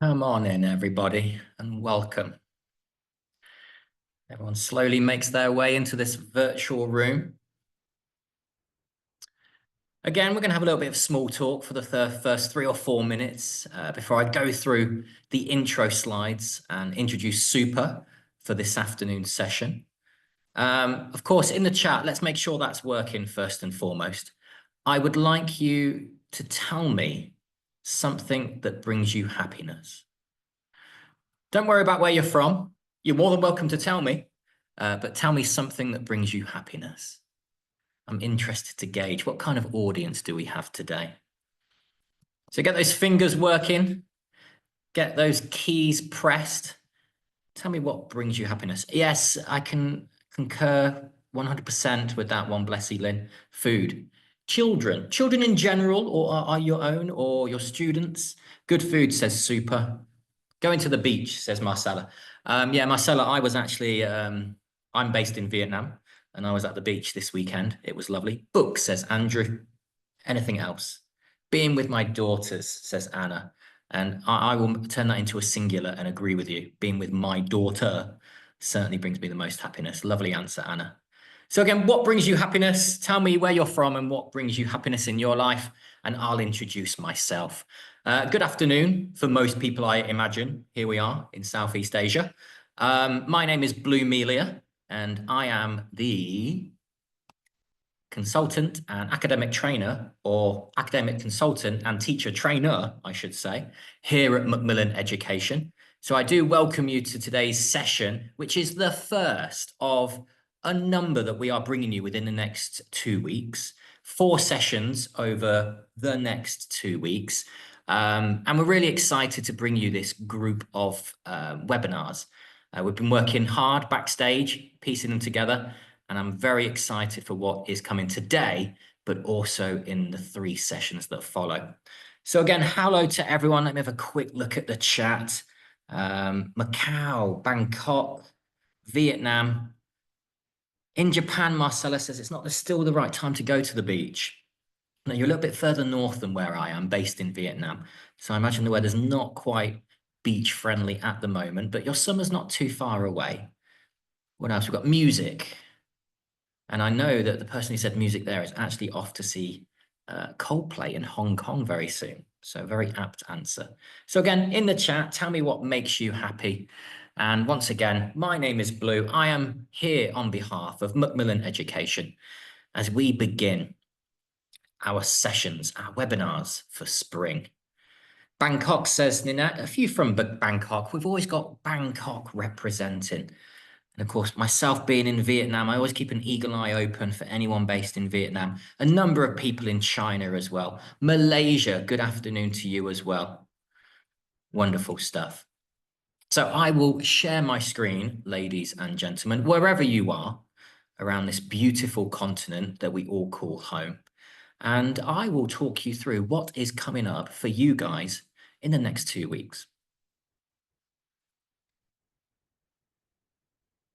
Come on in, everybody, and welcome. Everyone slowly makes their way into this virtual room. Again, we're going to have a little bit of small talk for the first 3 or 4 minutes before I go through the intro slides and introduce Super for this afternoon's session. Of course, in the chat, let's make sure that's working first and foremost. I would like you to tell me something that brings you happiness. Don't worry about where you're from. You're more than welcome to tell me, but tell me something that brings you happiness. I'm interested to gauge what kind of audience do we have today. So get those fingers working, get those keys pressed. Tell me what brings you happiness. Yes, I can concur 100% with that one, Blessy Lynn. Food. Children in general, or are your own or your students. Good food, says Super. Going to the beach, says Marcella. Yeah, Marcella, I was actually, I'm based in Vietnam, and I was at the beach this weekend. It was lovely. Book, says Andrew. Anything else? Being with my daughters, says Anna. And I will turn that into a singular and agree with you. Being with my daughter certainly brings me the most happiness. Lovely answer, Anna. So again, what brings you happiness? Tell me where you're from and what brings you happiness in your life, and I'll introduce myself. Good afternoon for most people, I imagine. Here we are in Southeast Asia. My name is Blue Melia, and I am the consultant and academic trainer, or academic consultant and teacher trainer, I should say, here at Macmillan Education. So I do welcome you to today's session, which is the first of a number that we are bringing you within the next 2 weeks, 4 sessions over the next 2 weeks. And we're really excited to bring you this group of webinars. We've been working hard backstage, piecing them together, and I'm very excited for what is coming today, but also in the 3 sessions that follow. So again, hello to everyone. Let me have a quick look at the chat. Macau, Bangkok, Vietnam. In Japan, Marcella says it's not still the right time to go to the beach. No, you're a little bit further north than where I am, based in Vietnam. So I imagine the weather's not quite beach friendly at the moment, but your summer's not too far away. What else? We've got music. And I know that the person who said music there is actually off to see Coldplay in Hong Kong very soon. So very apt answer. So again, in the chat, tell me what makes you happy. And once again, my name is Blue. I am here on behalf of Macmillan Education as we begin our sessions, our webinars for spring. Bangkok, says Ninette, a few from Bangkok. We've always got Bangkok representing. And of course, myself being in Vietnam, I always keep an eagle eye open for anyone based in Vietnam. A number of people in China as well. Malaysia, good afternoon to you as well. Wonderful stuff. So I will share my screen, ladies and gentlemen, wherever you are around this beautiful continent that we all call home. And I will talk you through what is coming up for you guys in the next 2 weeks.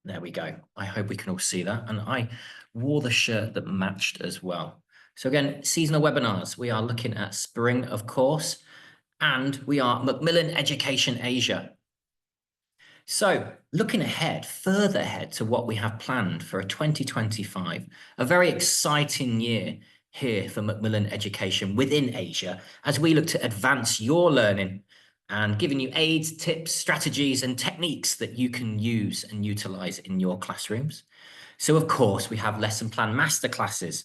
There we go. I hope we can all see that. And I wore the shirt that matched as well. So again, seasonal webinars. We are looking at spring, of course, and we are Macmillan Education Asia. So looking ahead, further ahead to what we have planned for 2025, a very exciting year here for Macmillan Education within Asia, as we look to advance your learning and giving you aids, tips, strategies, and techniques that you can use and utilize in your classrooms. So of course, we have lesson plan masterclasses.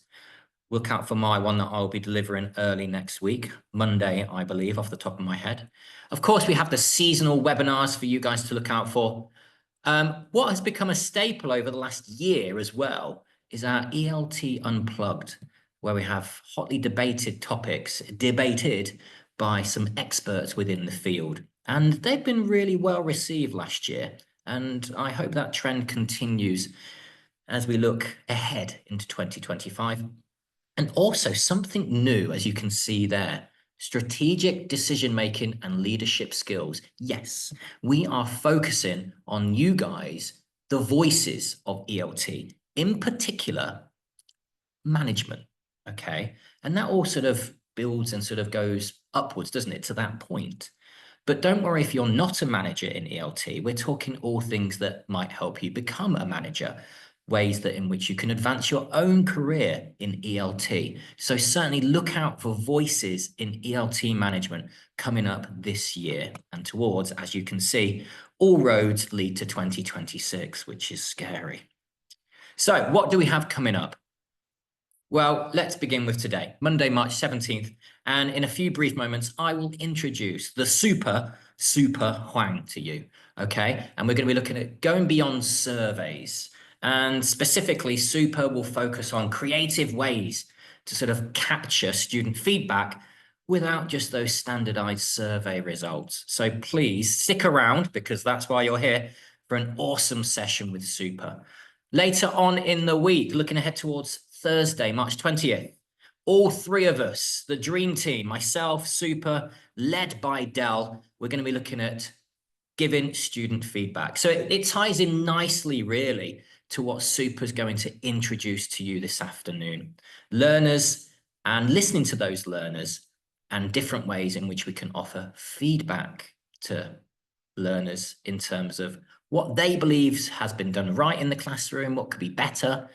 Look out for my one that I'll be delivering early next week, Monday, I believe, off the top of my head. Of course, we have the seasonal webinars for you guys to look out for. What has become a staple over the last year as well is our ELT Unplugged, where we have hotly debated topics, debated by some experts within the field. And they've been really well received last year. And I hope that trend continues as we look ahead into 2025. And also something new, as you can see there, strategic decision-making and leadership skills. Yes, we are focusing on you guys, the voices of ELT, in particular, management, okay? And that all sort of builds and sort of goes upwards, doesn't it, to that point. But don't worry if you're not a manager in ELT. We're talking all things that might help you become a manager, ways that in which you can advance your own career in ELT. So certainly look out for voices in ELT management coming up this year and towards, as you can see, all roads lead to 2026, which is scary. So what do we have coming up? Well, let's begin with today, Monday, March 17th. And in a few brief moments, I will introduce the super Huang to you. Okay. And we're going to be looking at going beyond surveys. And specifically, super will focus on creative ways to sort of capture student feedback without just those standardized survey results. So please stick around because that's why you're here for an awesome session with super. Later on in the week, looking ahead towards Thursday, March 20th, all three of us, the dream team, myself, super, led by Del, we're going to be looking at giving student feedback. So it ties in nicely, really, to what super is going to introduce to you this afternoon. Learners and listening to those learners and different ways in which we can offer feedback to learners in terms of what they believe has been done right in the classroom, what could be better,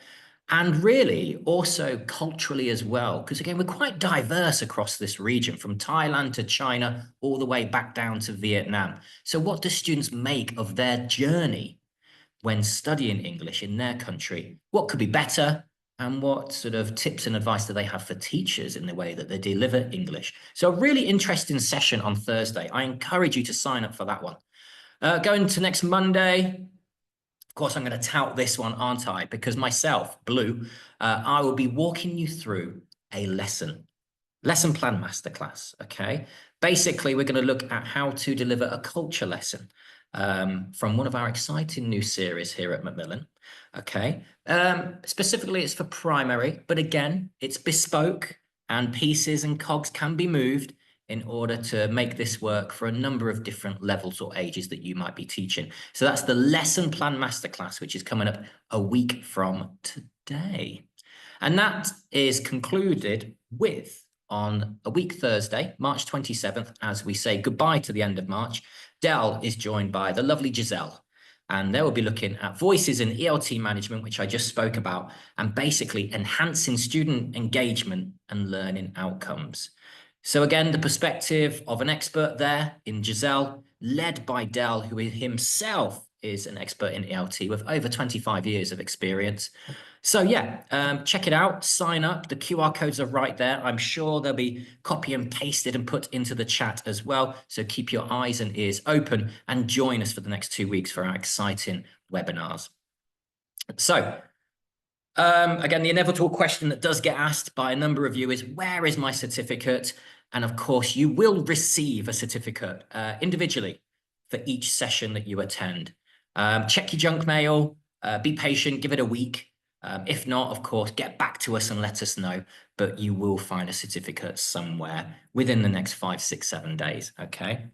and really also culturally as well, because again, we're quite diverse across this region, from Thailand to China, all the way back down to Vietnam. So what do students make of their journey when studying English in their country? What could be better? And what sort of tips and advice do they have for teachers in the way that they deliver English? So a really interesting session on Thursday. I encourage you to sign up for that one. Going to next Monday, of course, I'm going to tout this one, aren't I? Because myself, Blue, I will be walking you through a lesson plan masterclass, okay? Basically, we're going to look at how to deliver a culture lesson from one of our exciting new series here at Macmillan, okay? Specifically, it's for primary, but again, it's bespoke and pieces and cogs can be moved in order to make this work for a number of different levels or ages that you might be teaching. So that's the lesson plan masterclass, which is coming up a week from today. And that is concluded with, on a week Thursday, March 27th, as we say goodbye to the end of March, Del is joined by the lovely Giselle. And they will be looking at voices in ELT management, which I just spoke about, and basically enhancing student engagement and learning outcomes. So again, the perspective of an expert there in Giselle, led by Del, who himself is an expert in ELT with over 25 years of experience. So yeah, check it out, sign up. The QR codes are right there. I'm sure they'll be copy and pasted and put into the chat as well. So keep your eyes and ears open and join us for the next 2 weeks for our exciting webinars. So again, the inevitable question that does get asked by a number of you is, where is my certificate? And of course, you will receive a certificate individually for each session that you attend. Check your junk mail, be patient, give it a week. If not, of course, get back to us and let us know, but you will find a certificate somewhere within the next 5, 6, 7 days, okay?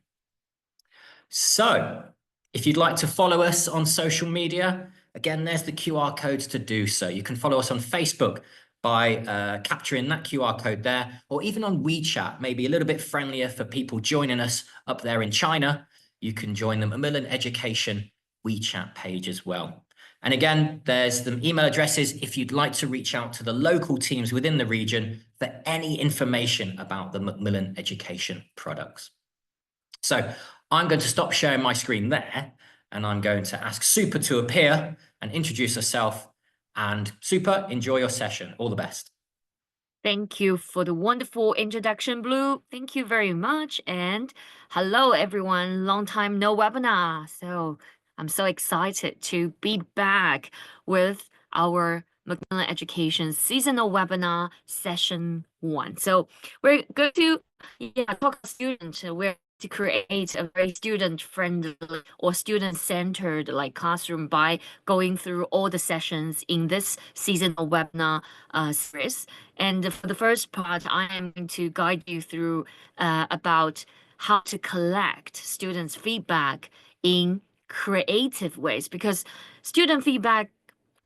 So if you'd like to follow us on social media, again, there's the QR codes to do so. You can follow us on Facebook by capturing that QR code there, or even on WeChat, maybe a little bit friendlier for people joining us up there in China. You can join the Macmillan Education WeChat page as well. And again, there's the email addresses if you'd like to reach out to the local teams within the region for any information about the Macmillan Education products. So I'm going to stop sharing my screen there, and I'm going to ask Super to appear and introduce herself. And Super, enjoy your session. All the best. Thank you for the wonderful introduction, Blue. Thank you very much. And hello, everyone. Long time no webinar. So I'm so excited to be back with our Macmillan Education seasonal webinar session 1. So we're going to talk about students. We're to create a very student-friendly or student-centered classroom by going through all the sessions in this seasonal webinar series. And for the first part, I am going to guide you through about how to collect students' feedback in creative ways, because student feedback,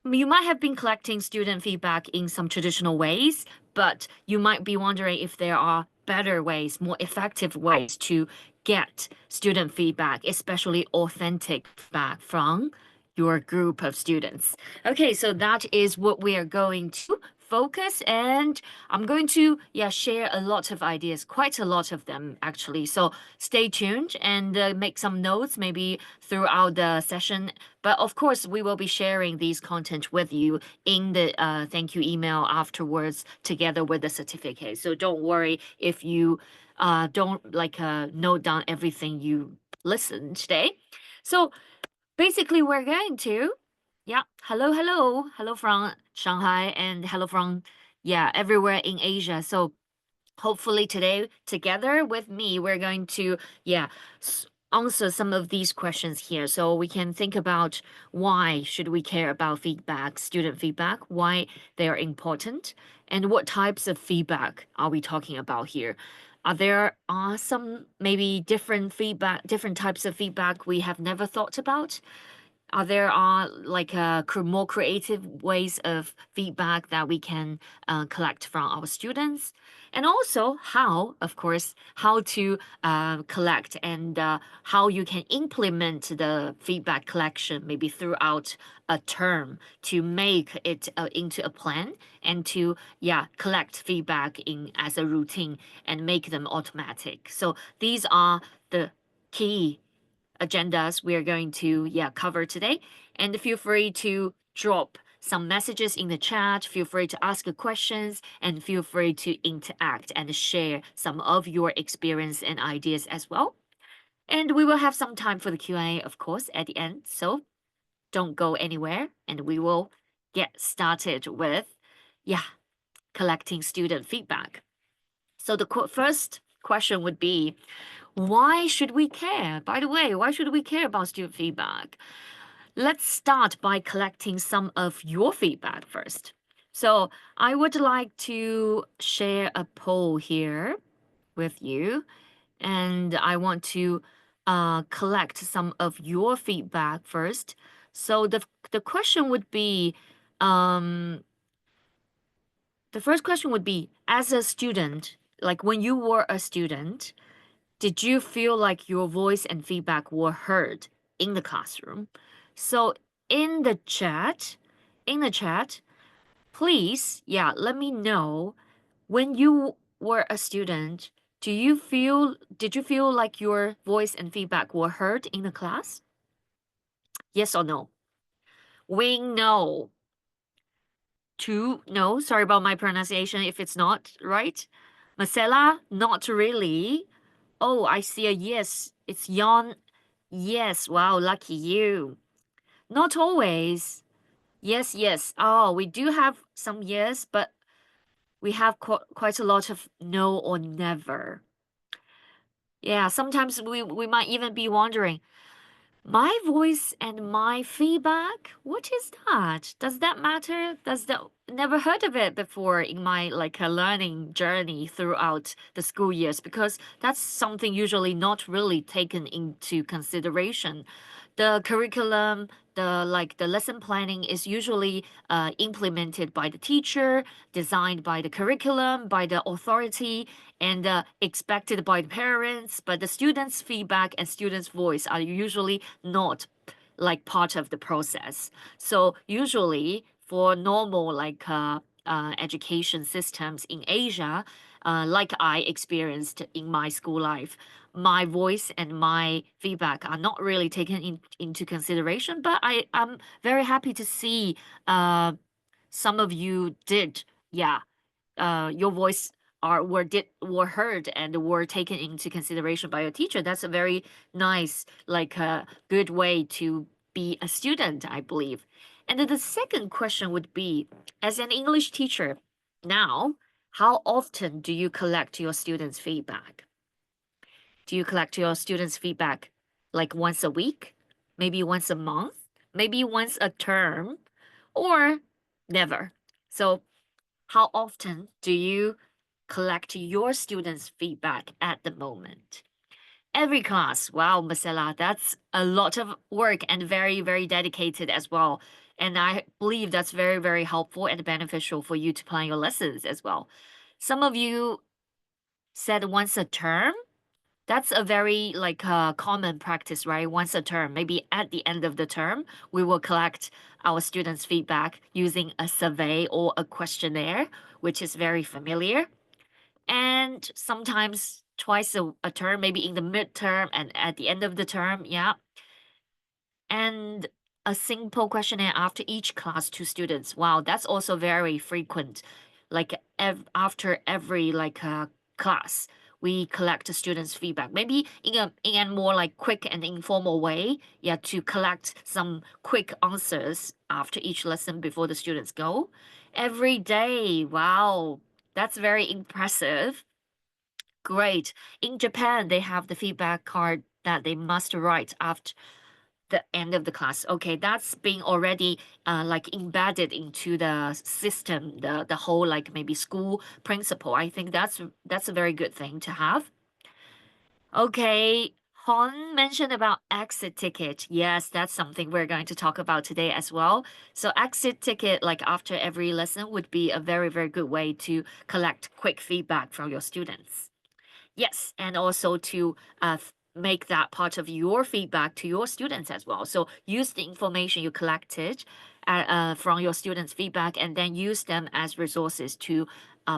you might have been collecting student feedback in some traditional ways, but you might be wondering if there are better ways, more effective ways to get student feedback, especially authentic feedback from your group of students. Okay, so that is what we are going to focus, and I'm going to share a lot of ideas, quite a lot of them actually. So stay tuned and make some notes maybe throughout the session. But of course, we will be sharing these content with you in the thank you email afterwards, together with the certificate. So don't worry if you don't note down everything you listened today. So basically, we're going to, hello from Shanghai and hello from, everywhere in Asia. So hopefully today, together with me, we're going to, answer some of these questions here. So we can think about why should we care about feedback, student feedback, why they are important, and what types of feedback are we talking about here? Are there some maybe different feedback, different types of feedback we have never thought about? Are there more creative ways of feedback that we can collect from our students? And also how, of course, how to collect and how you can implement the feedback collection maybe throughout a term to make it into a plan and to collect feedback in as a routine and make them automatic. So these are the key agendas we are going to cover today. And feel free to drop some messages in the chat, feel free to ask questions, and feel free to interact and share some of your experience and ideas as well. And we will have some time for the Q&A, of course, at the end. So don't go anywhere, and we will get started with collecting student feedback. So the first question would be, why should we care? By the way, why should we care about student feedback? Let's start by collecting some of your feedback first. So I would like to share a poll here with you, and I want to collect some of your feedback first. So the question would be, um, the first question would be, as a student, like when you were a student, did you feel like your voice and feedback were heard in the classroom? So in the chat, in the chat, please, let me know when you were a student, did you feel like your voice and feedback were heard in the class? Yes or no? Wing, no. Two, no. Sorry about my pronunciation if it's not right. Marcella, not really. Oh, I see a yes. It's Yon. Yes. Wow, lucky you. Not always. Yes, yes. Oh, we do have some yes, but we have quite a lot of no or never. Yeah, sometimes we might even be wondering, my voice and my feedback? What is that? Does that matter? Does that never heard of it before in my like a learning journey throughout the school years because that's something usually not really taken into consideration. The curriculum, the lesson planning is usually implemented by the teacher, designed by the curriculum, by the authority, and expected by the parents, but the students' feedback and students' voice are usually not like part of the process. So usually for normal education systems in Asia, like I experienced in my school life, my voice and my feedback are not really taken into consideration. But I'm very happy to see some of you did, your voice were heard and were taken into consideration by your teacher. That's a very nice, good way to be a student, I believe. And then the second question would be, as an English teacher, now, how often do you collect your students' feedback? Do you collect your students' feedback like once a week? Maybe once a month? Maybe once a term? Or never? So how often do you collect your students' feedback at the moment? Every class. Wow, Marcella, that's a lot of work and very, very dedicated as well. And I believe that's very, very helpful and beneficial for you to plan your lessons as well. Some of you said once a term. That's a very like common practice, right? Once a term, maybe at the end of the term, we will collect our students' feedback using a survey or a questionnaire, which is very familiar. And sometimes twice a term, maybe in the midterm and at the end of the term. Yeah. And a simple questionnaire after each class to students. Wow, that's also very frequent. Like after every like class, we collect the students' feedback. Maybe in a more like quick and informal way. Yeah, to collect some quick answers after each lesson before the students go. Every day. Wow, that's very impressive. Great. In Japan, they have the feedback card that they must write after the end of the class. Okay, that's being already like embedded into the system, the whole like maybe school principle. I think that's a very good thing to have. Okay, Hon mentioned about exit ticket. Yes, that's something we're going to talk about today as well. So exit ticket, like after every lesson, would be a very, very good way to collect quick feedback from your students. Yes, and also to make that part of your feedback to your students as well. So use the information you collected from your students' feedback and then use them as resources to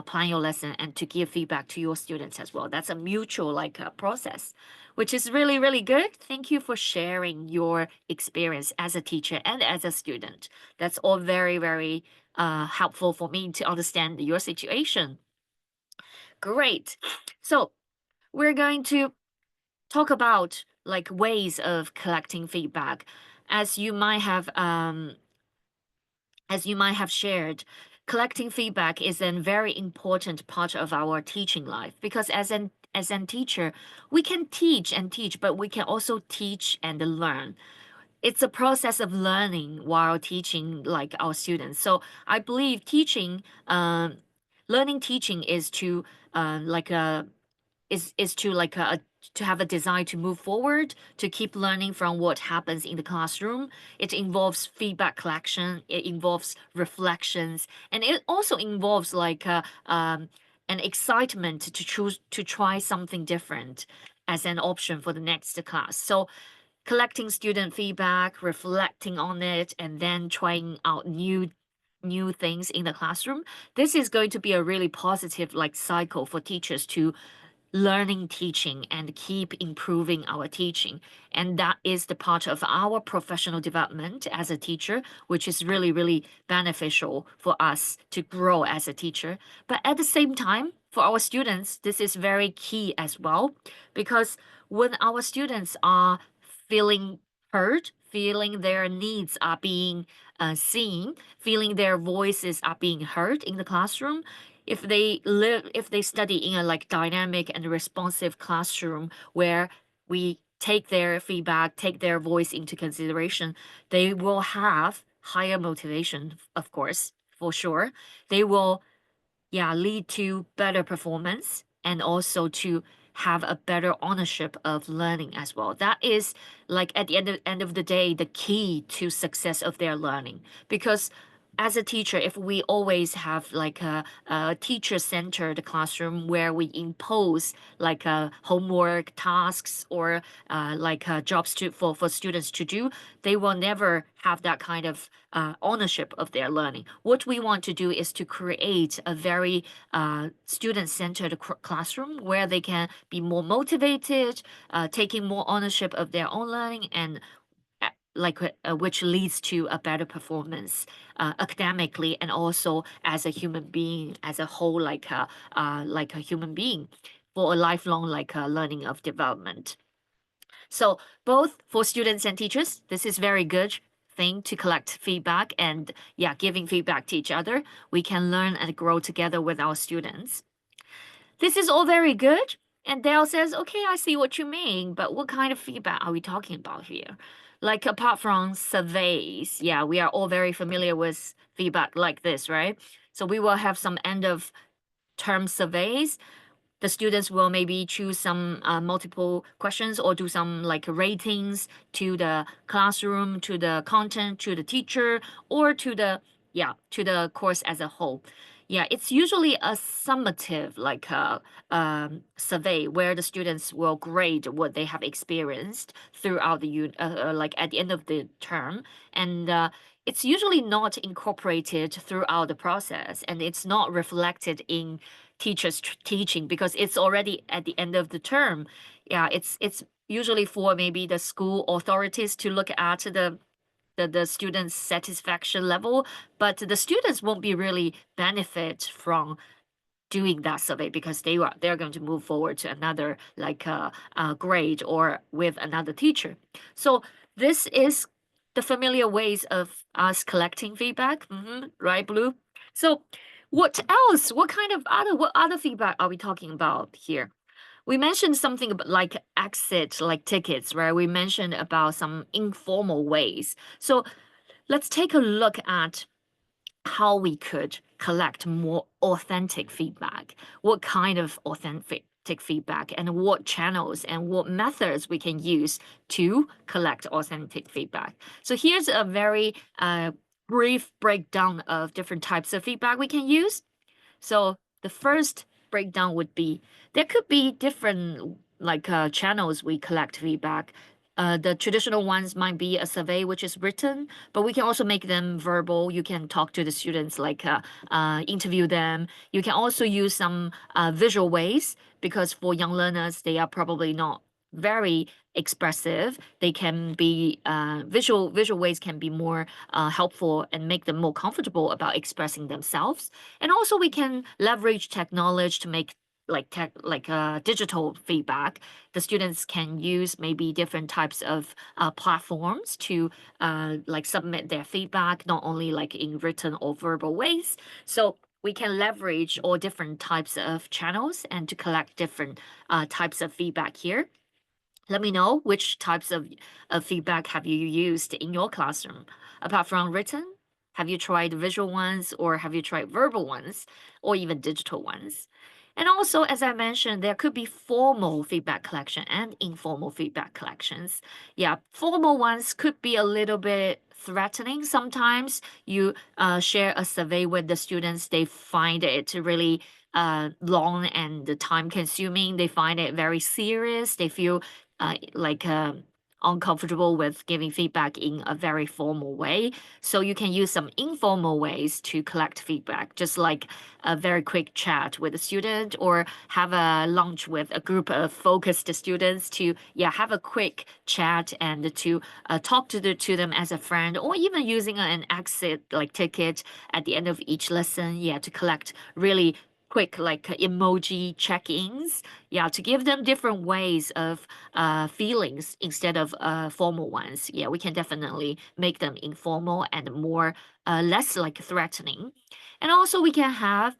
plan your lesson and to give feedback to your students as well. That's a mutual like process, which is really, really good. Thank you for sharing your experience as a teacher and as a student. That's all very, very helpful for me to understand your situation. Great. So we're going to talk about like ways of collecting feedback. As you might have um as you might have shared, collecting feedback is a very important part of our teaching life because as an teacher, we can teach and teach, but we can also teach and learn. It's a process of learning while teaching like our students. So I believe learning teaching is to like a is to like to have a desire to move forward, to keep learning from what happens in the classroom. It involves feedback collection, it involves reflections, and it also involves like an excitement to choose to try something different as an option for the next class. So collecting student feedback, reflecting on it, and then trying out new things in the classroom. This is going to be a really positive like cycle for teachers to learning teaching and keep improving our teaching. And that is the part of our professional development as a teacher, which is really, really beneficial for us to grow as a teacher. But at the same time, for our students, this is very key as well, because when our students are feeling heard, feeling their needs are being seen, feeling their voices are being heard in the classroom, if they study in a like dynamic and responsive classroom where we take their feedback, take their voice into consideration, they will have higher motivation, of course, for sure. They will, yeah, lead to better performance and also to have a better ownership of learning as well. That is like at the end of the day, the key to success of their learning. Because as a teacher, if we always have like a teacher-centered classroom where we impose like homework tasks or like jobs for students to do, they will never have that kind of ownership of their learning. What we want to do is to create a very student-centered classroom where they can be more motivated, taking more ownership of their own learning, and which leads to a better performance academically and also as a human being as a whole, like a human being for a lifelong like learning of development. So both for students and teachers, this is very good thing to collect feedback and yeah, giving feedback to each other. We can learn and grow together with our students. This is all very good. And Dale says, okay, I see what you mean, but what kind of feedback are we talking about here? Like apart from surveys, yeah, we are all very familiar with feedback like this, right? So we will have some end of term surveys. The students will maybe choose some multiple questions or do some like ratings to the classroom, to the content, to the teacher, or to the, yeah, to the course as a whole. Yeah, it's usually a summative, like a survey where the students will grade what they have experienced throughout like at the end of the term, and it's usually not incorporated throughout the process, and it's not reflected in teachers teaching because it's already at the end of the term. Yeah, it's usually for maybe the school authorities to look at the students' satisfaction level, but the students won't be really benefit from doing that survey because they're going to move forward to another like grade or with another teacher. So this is the familiar ways of us collecting feedback, right, Blue? So what else? What other feedback are we talking about here? We mentioned something about like exit like tickets, right? We mentioned about some informal ways. So let's take a look at how we could collect more authentic feedback. What kind of authentic feedback and what channels and what methods we can use to collect authentic feedback. So here's a very brief breakdown of different types of feedback we can use. So the first breakdown would be there could be different like channels we collect feedback. The traditional ones might be a survey which is written, but we can also make them verbal. You can talk to the students, like interview them. You can also use some visual ways because for young learners, they are probably not very expressive. They can be visual ways can be more helpful and make them more comfortable about expressing themselves. And also we can leverage technology to make digital feedback. The students can use maybe different types of platforms to like submit their feedback, not only like in written or verbal ways. So we can leverage all different types of channels and to collect different types of feedback here. Let me know which types of feedback have you used in your classroom. Apart from written, have you tried visual ones or have you tried verbal ones or even digital ones? And also, as I mentioned, there could be formal feedback collection and informal feedback collections. Yeah, formal ones could be a little bit threatening. Sometimes you share a survey with the students, they find it really long and time consuming. They find it very serious. They feel like uncomfortable with giving feedback in a very formal way. So you can use some informal ways to collect feedback, just like a very quick chat with a student or have a lunch with a group of focused students to, yeah, have a quick chat and to talk to them as a friend, or even using an exit like ticket at the end of each lesson, yeah, to collect really quick like emoji check-ins, yeah, to give them different ways of feelings instead of formal ones. Yeah, we can definitely make them informal and more less like threatening. And also we can have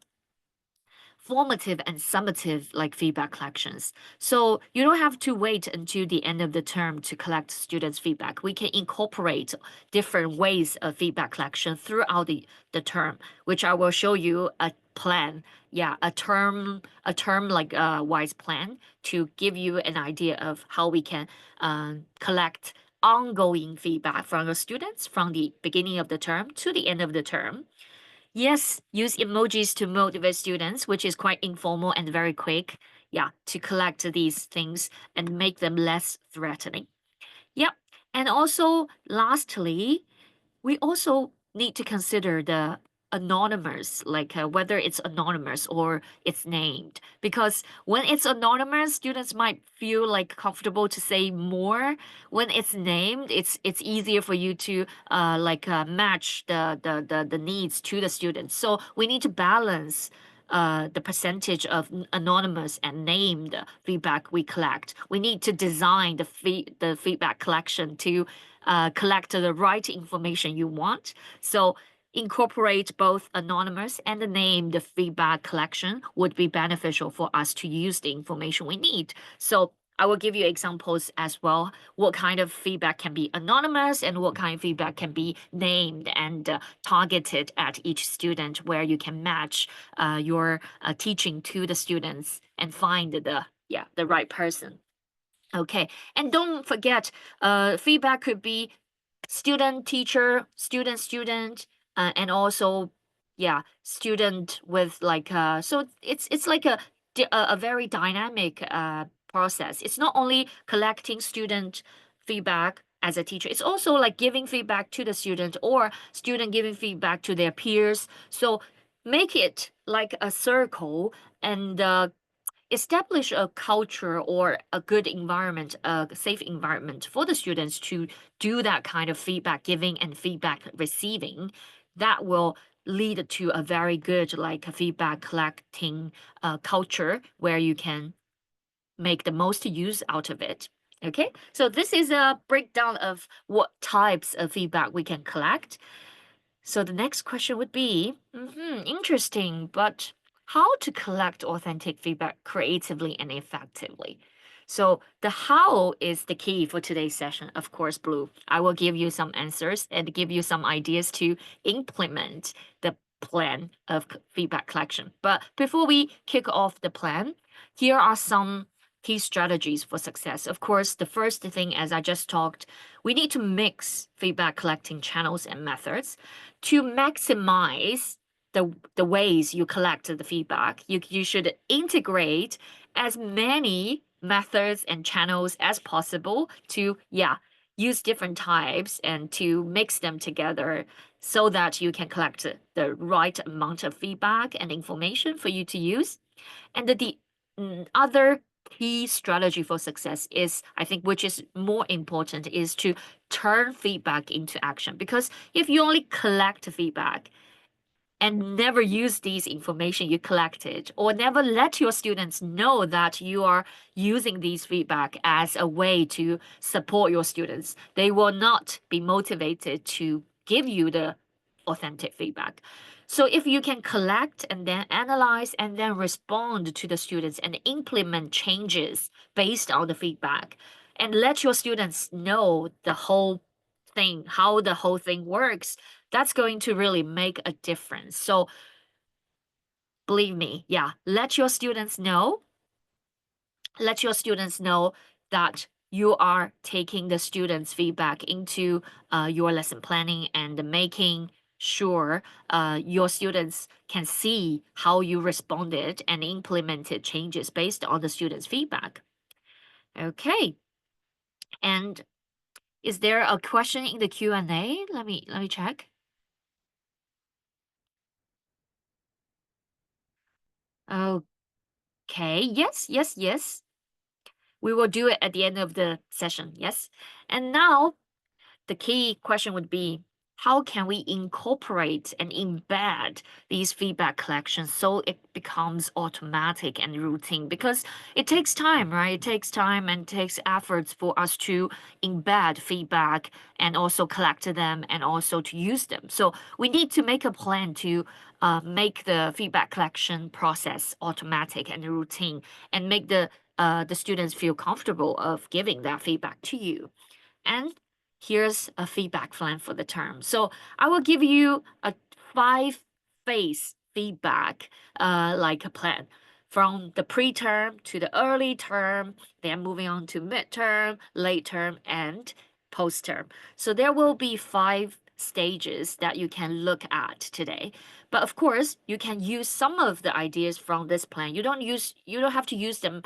formative and summative like feedback collections. So you don't have to wait until the end of the term to collect students' feedback. We can incorporate different ways of feedback collection throughout the term, which I will show you a plan. Yeah, a term like a wise plan to give you an idea of how we can collect ongoing feedback from the students from the beginning of the term to the end of the term. Yes, use emojis to motivate students, which is quite informal and very quick. Yeah, to collect these things and make them less threatening. Yep. And also, lastly, we also need to consider the anonymous, like whether it's anonymous or it's named. Because when it's anonymous, students might feel like comfortable to say more. When it's named, it's easier for you to match the needs to the students. So we need to balance the percentage of anonymous and named feedback we collect. We need to design the feedback collection to collect the right information you want. So incorporate both anonymous and the named feedback collection would be beneficial for us to use the information we need. So I will give you examples as well. What kind of feedback can be anonymous and what kind of feedback can be named and targeted at each student, where you can match your teaching to the students and find the right person. Okay, and don't forget, feedback could be student, teacher, student, and also yeah, student with like so it's like a very dynamic process. It's not only collecting student feedback as a teacher, it's also like giving feedback to the student or student giving feedback to their peers. So make it like a circle and establish a culture or a good environment, a safe environment for the students to do that kind of feedback giving and feedback receiving, that will lead to a very good like a feedback collecting culture where you can make the most use out of it. Okay, so this is a breakdown of what types of feedback we can collect. So the next question would be, interesting, but how to collect authentic feedback creatively and effectively? So the how is the key for today's session, of course, Blue. I will give you some answers and give you some ideas to implement the plan of feedback collection. But before we kick off the plan, here are some key strategies for success. Of course, the first thing, as I just talked, we need to mix feedback collecting channels and methods to maximize the ways you collect the feedback. You should integrate as many methods and channels as possible to, yeah, use different types and to mix them together so that you can collect the right amount of feedback and information for you to use. And the other key strategy for success is, I think, which is more important, is to turn feedback into action. Because if you only collect feedback and never use these information you collected, or never let your students know that you are using these feedback as a way to support your students, they will not be motivated to give you the authentic feedback. So if you can collect and then analyze and then respond to the students and implement changes based on the feedback and let your students know the whole thing, how the whole thing works, that's going to really make a difference. So believe me, yeah, let your students know that you are taking the students' feedback into your lesson planning and making sure your students can see how you responded and implemented changes based on the students' feedback. Okay. And is there a question in the Q&A? Let me check. Okay. Yes, yes, yes. We will do it at the end of the session. Yes. And now the key question would be, how can we incorporate and embed these feedback collections so it becomes automatic and routine? Because it takes time, right? It takes time and takes efforts for us to embed feedback and also collect them and also to use them. So we need to make a plan to make the feedback collection process automatic and routine and make the students feel comfortable of giving that feedback to you. And here's a feedback plan for the term. So I will give you a 5 phase feedback, like a plan from the preterm to the early term, then moving on to midterm, late term, and post term. So there will be 5 stages that you can look at today. But of course, you can use some of the ideas from this plan. You don't have to use them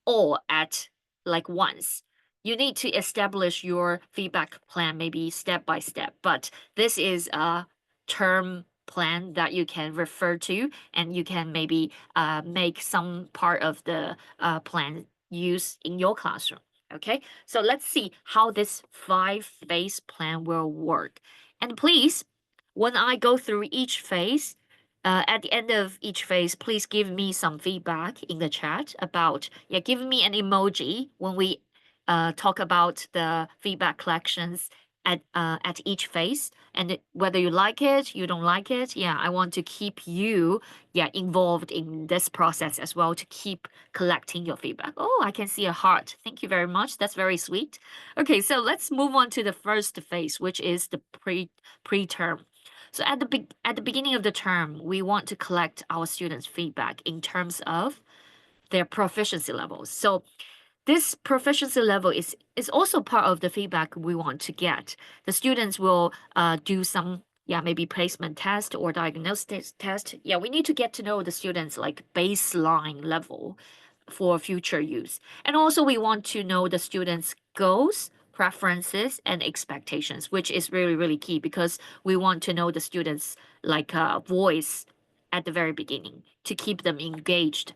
all at like once. You need to establish your feedback plan maybe step by step, but this is a term plan that you can refer to and you can maybe make some part of the plan use in your classroom. Okay, so let's see how this 5 phase plan will work. And please, when I go through each phase, at the end of each phase, please give me some feedback in the chat about, yeah, give me an emoji when we talk about the feedback collections at each phase, and whether you like it, you don't like it. Yeah, I want to keep you, yeah, involved in this process as well to keep collecting your feedback. Oh, I can see a heart. Thank you very much. That's very sweet. Okay, so let's move on to the first phase, which is the preterm. So at the beginning of the term, we want to collect our students' feedback in terms of their proficiency levels. So this proficiency level is also part of the feedback we want to get. The students will do some yeah, maybe placement test or diagnostic test. Yeah, we need to get to know the students like baseline level for future use. And also we want to know the students' goals, preferences, and expectations, which is really, really key because we want to know the students' like voice at the very beginning to keep them engaged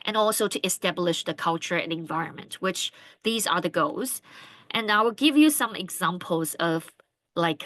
and also to establish the culture and environment, which these are the goals. And I will give you some examples of like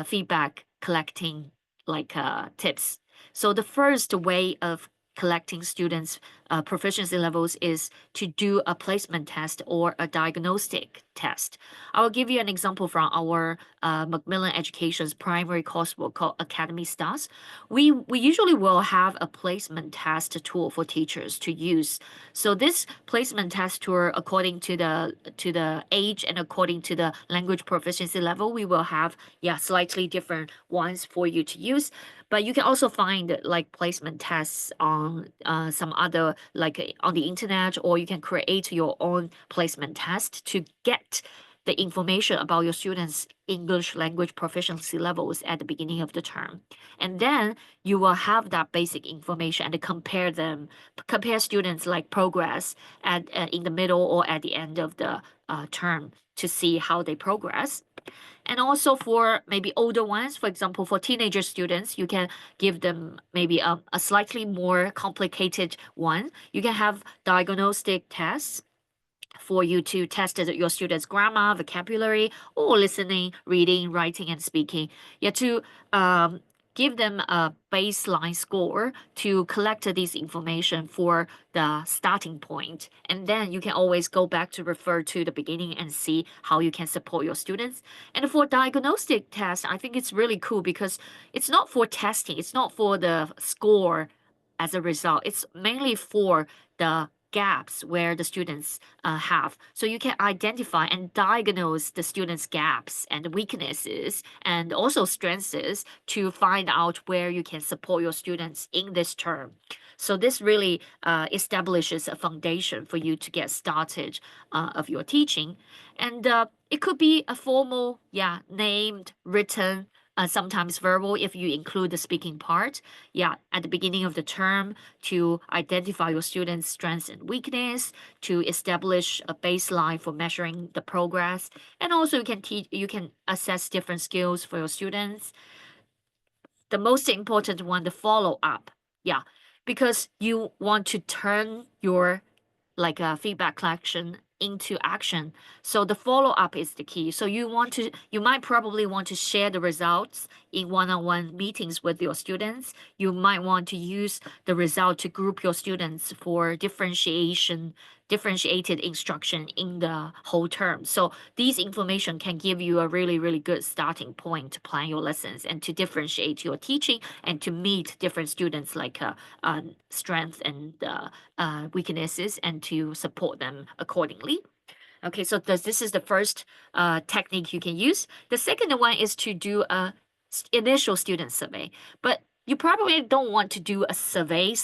feedback collecting like tips. So the first way of collecting students' proficiency levels is to do a placement test or a diagnostic test. I will give you an example from our Macmillan Education's primary coursework called Academy Stars. We usually will have a placement test tool for teachers to use. So this placement test tool, according to the age and according to the language proficiency level, we will have slightly different ones for you to use. But you can also find like placement tests on some other like on the internet, or you can create your own placement test to get the information about your students' English language proficiency levels at the beginning of the term. And then you will have that basic information and compare students like progress at in the middle or at the end of the term to see how they progress. And also for maybe older ones, for example, for teenager students, you can give them maybe a slightly more complicated one. You can have diagnostic tests for you to test your students' grammar, vocabulary, or listening, reading, writing, and speaking. Yeah, to um, give them a baseline score to collect this information for the starting point. And then you can always go back to refer to the beginning and see how you can support your students. And for diagnostic tests, I think it's really cool because it's not for testing, it's not for the score as a result. It's mainly for the gaps where the students have. So you can identify and diagnose the students' gaps and weaknesses and also strengths to find out where you can support your students in this term. So this really establishes a foundation for you to get started of your teaching. And it could be a formal, named, written, sometimes verbal if you include the speaking part. Yeah, at the beginning of the term to identify your students' strengths and weakness, to establish a baseline for measuring the progress, and also you can assess different skills for your students. The most important one, the follow up. Yeah, because you want to turn your like a feedback collection into action. So the follow up is the key. So you might probably want to share the results in one-on-one meetings with your students. You might want to use the result to group your students for differentiated instruction in the whole term. So these information can give you a really, really good starting point to plan your lessons and to differentiate your teaching and to meet different students like strength and weaknesses and to support them accordingly. Okay, so this is the first technique you can use. The second one is to do a initial student survey, but you probably don't want to do a survey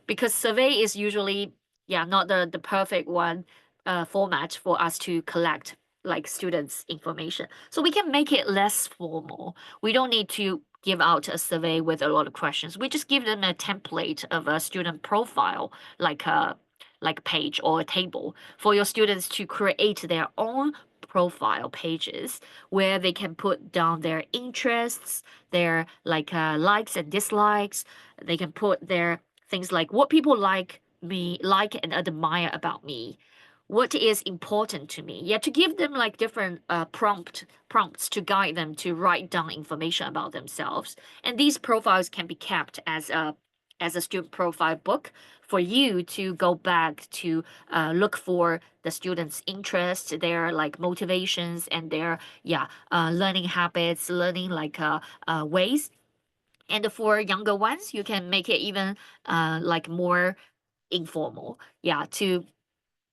because survey is usually not the perfect one format for us to collect like students information. So we can make it less formal. We don't need to give out a survey with a lot of questions. We just give them a template of a student profile, like a page or a table for your students to create their own profile pages where they can put down their interests, their likes and dislikes. They can put their things like what people like and admire about me. What is important to me? Yeah, to give them like different prompts to guide them to write down information about themselves. And these profiles can be kept as a student profile book for you to go back to look for the students' interests, their like motivations, and their learning habits, learning ways. And for younger ones, you can make it even like more informal. Yeah, to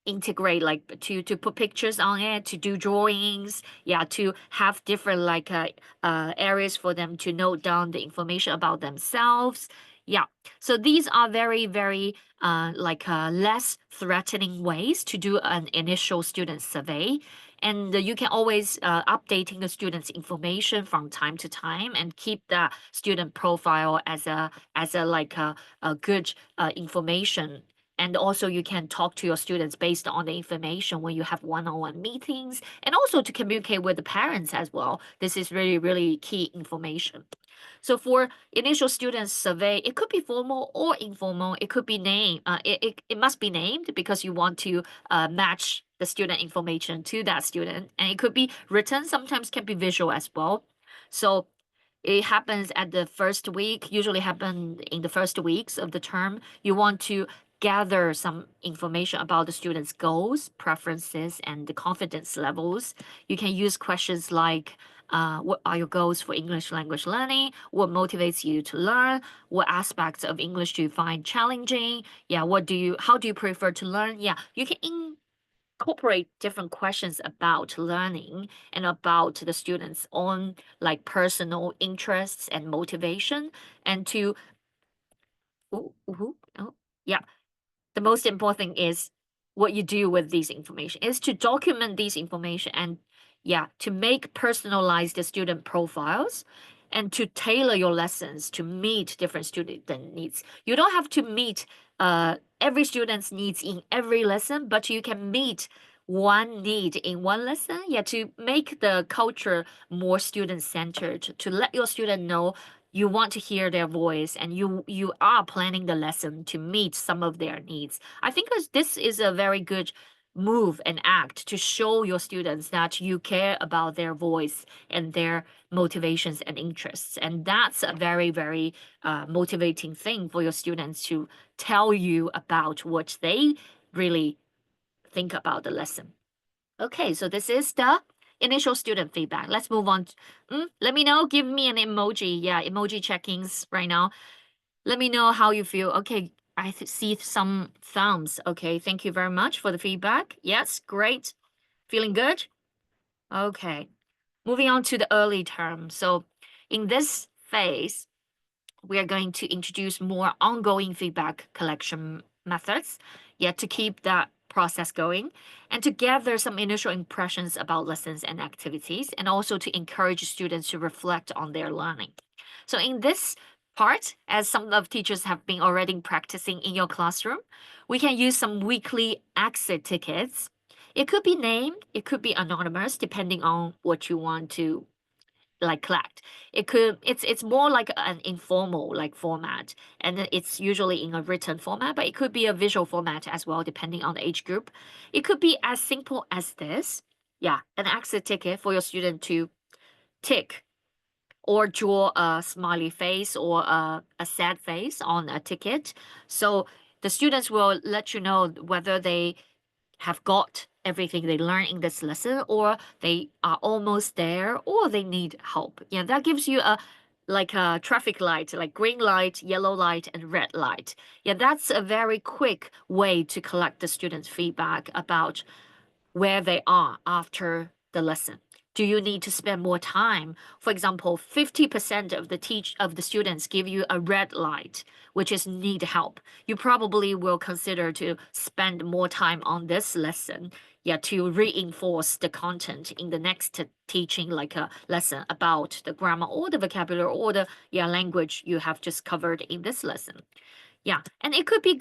integrate like to put pictures on it, to do drawings, to have different areas for them to note down the information about themselves. Yeah. So these are very, very less threatening ways to do an initial student survey. And you can always updating the student's information from time to time and keep the student profile as a good information. And also you can talk to your students based on the information when you have one-on-one meetings, and also to communicate with the parents as well. This is really, really key information. So for initial student survey, it could be formal or informal. It could be named. It must be named because you want to match the student information to that student, and it could be written. Sometimes can be visual as well. So it happens at the first week, usually happen in the first weeks of the term. You want to gather some information about the student's goals, preferences, and the confidence levels. You can use questions like, what are your goals for English language learning? What motivates you to learn? What aspects of English do you find challenging? Yeah, how do you prefer to learn? Yeah, you can incorporate different questions about learning and about the students' own like personal interests and motivation, and to oh, yeah, the most important thing is what you do with these information is to document these information, and yeah, to make personalized student profiles and to tailor your lessons to meet different student needs. You don't have to meet every student's needs in every lesson, but you can meet one need in one lesson, yeah, to make the culture more student centered, to let your student know you want to hear their voice, and you are planning the lesson to meet some of their needs. I think this is a very good move and act to show your students that you care about their voice and their motivations and interests, and that's a very, very motivating thing for your students to tell you about what they really think about the lesson. Okay, so this is the initial student feedback. Let's move on. Let me know. Give me an emoji. Yeah, emoji checkings right now. Let me know how you feel. Okay, I see some thumbs. Okay, thank you very much for the feedback. Yes, great. Feeling good? Okay. Moving on to the early term. So in this phase, we are going to introduce more ongoing feedback collection methods, yet to keep that process going and to gather some initial impressions about lessons and activities, and also to encourage students to reflect on their learning. So in this part, as some of teachers have been already practicing in your classroom, we can use some weekly exit tickets. It could be named, it could be anonymous, depending on what you want to like collect. It's more like an informal like format, and then it's usually in a written format, but it could be a visual format as well, depending on the age group. It could be as simple as this. Yeah, an exit ticket for your student to tick or draw a smiley face or a sad face on a ticket. So the students will let you know whether they have got everything they learn in this lesson, or they are almost there, or they need help. Yeah, that gives you a like a traffic light, like green light, yellow light, and red light. Yeah, that's a very quick way to collect the students' feedback about where they are after the lesson. Do you need to spend more time? For example, 50% of the students give you a red light, which is need help. You probably will consider to spend more time on this lesson, yeah, to reinforce the content in the next teaching, like a lesson about the grammar or the vocabulary or the language you have just covered in this lesson. Yeah, and it could be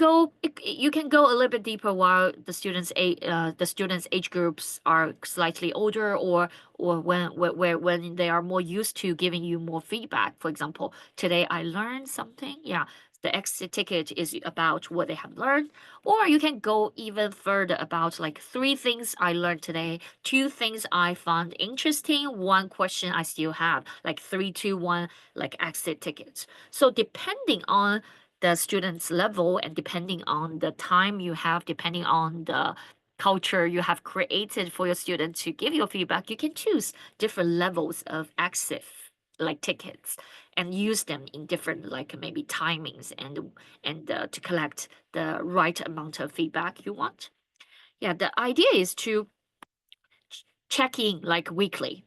you can go a little bit deeper while the students age groups are slightly older, or when they are more used to giving you more feedback. For example, today I learned something. Yeah, the exit ticket is about what they have learned, or you can go even further about like three things I learned today, two things I found interesting, one question I still have, like three, two, one, like exit tickets. So depending on the student's level and depending on the time you have, depending on the culture you have created for your student to give you feedback, you can choose different levels of exit like tickets and use them in different like maybe timings and to collect the right amount of feedback you want. Yeah, the idea is to check in like weekly,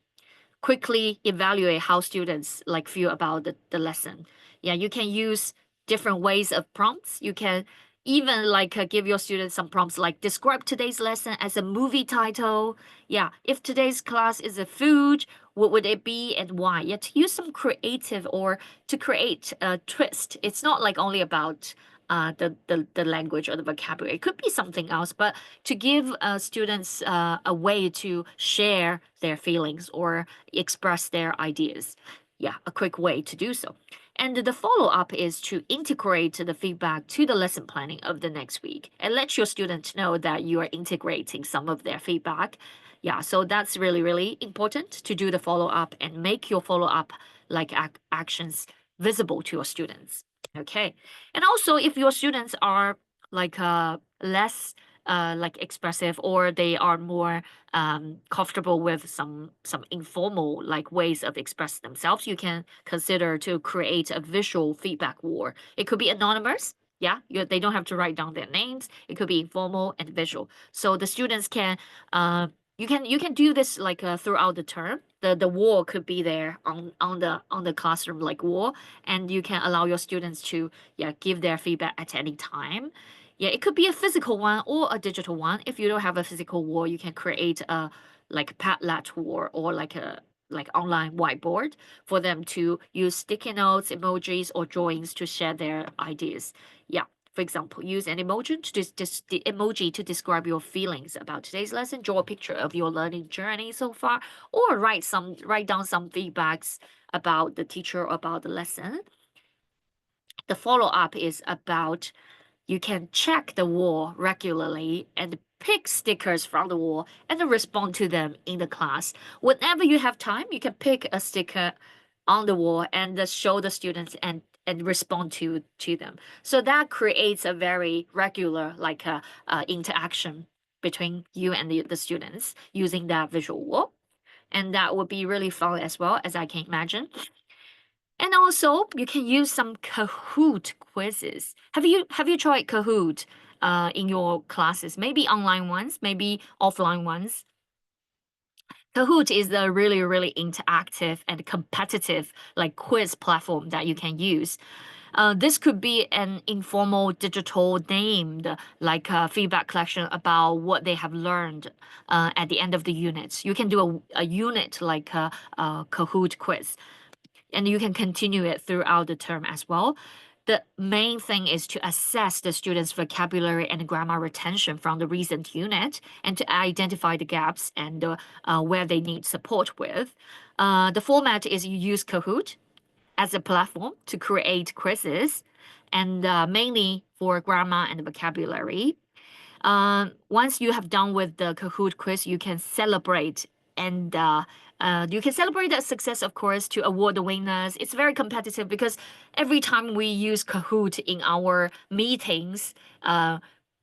quickly evaluate how students like feel about the lesson. Yeah, you can use different ways of prompts. You can even like give your students some prompts like describe today's lesson as a movie title. Yeah, if today's class is a food, what would it be and why? Yeah, to use some creative or to create a twist. It's not like only about the language or the vocabulary. It could be something else, but to give students a way to share their feelings or express their ideas. Yeah, a quick way to do so. And the follow up is to integrate the feedback to the lesson planning of the next week and let your students know that you are integrating some of their feedback. Yeah, so that's really, really important to do the follow up and make your follow up like actions visible to your students. Okay. And also, if your students are like less like expressive or they are more comfortable with some informal like ways of expressing themselves, you can consider to create a visual feedback wall. It could be anonymous. Yeah, they don't have to write down their names. It could be informal and visual. So the students can you can do this like throughout the term. The wall could be there on the classroom like wall, and you can allow your students to yeah give their feedback at any time. Yeah, it could be a physical one or a digital one. If you don't have a physical wall, you can create a like Padlet wall or like a like online whiteboard for them to use sticky notes, emojis, or drawings to share their ideas. Yeah. For example, use an emoji to the emoji to describe your feelings about today's lesson. Draw a picture of your learning journey so far, or write down some feedbacks about the teacher or about the lesson. The follow up is about you can check the wall regularly and pick stickers from the wall and then respond to them in the class. Whenever you have time, you can pick a sticker on the wall and show the students and respond to them. So that creates a very regular like interaction between you and the students using that visual wall. And that would be really fun as well, as I can imagine. And also, you can use some Kahoot quizzes. Have you tried Kahoot in your classes? Maybe online ones, maybe offline ones. Kahoot is a really, really interactive and competitive like quiz platform that you can use. This could be an informal digital named like feedback collection about what they have learned at the end of the units. You can do a unit like a Kahoot quiz and you can continue it throughout the term as well. The main thing is to assess the students' vocabulary and grammar retention from the recent unit and to identify the gaps and where they need support with. The format is you use Kahoot as a platform to create quizzes and mainly for grammar and vocabulary. Once you have done with the Kahoot quiz, you can celebrate and you can celebrate that success, of course, to award the winners. It's very competitive because every time we use Kahoot in our meetings,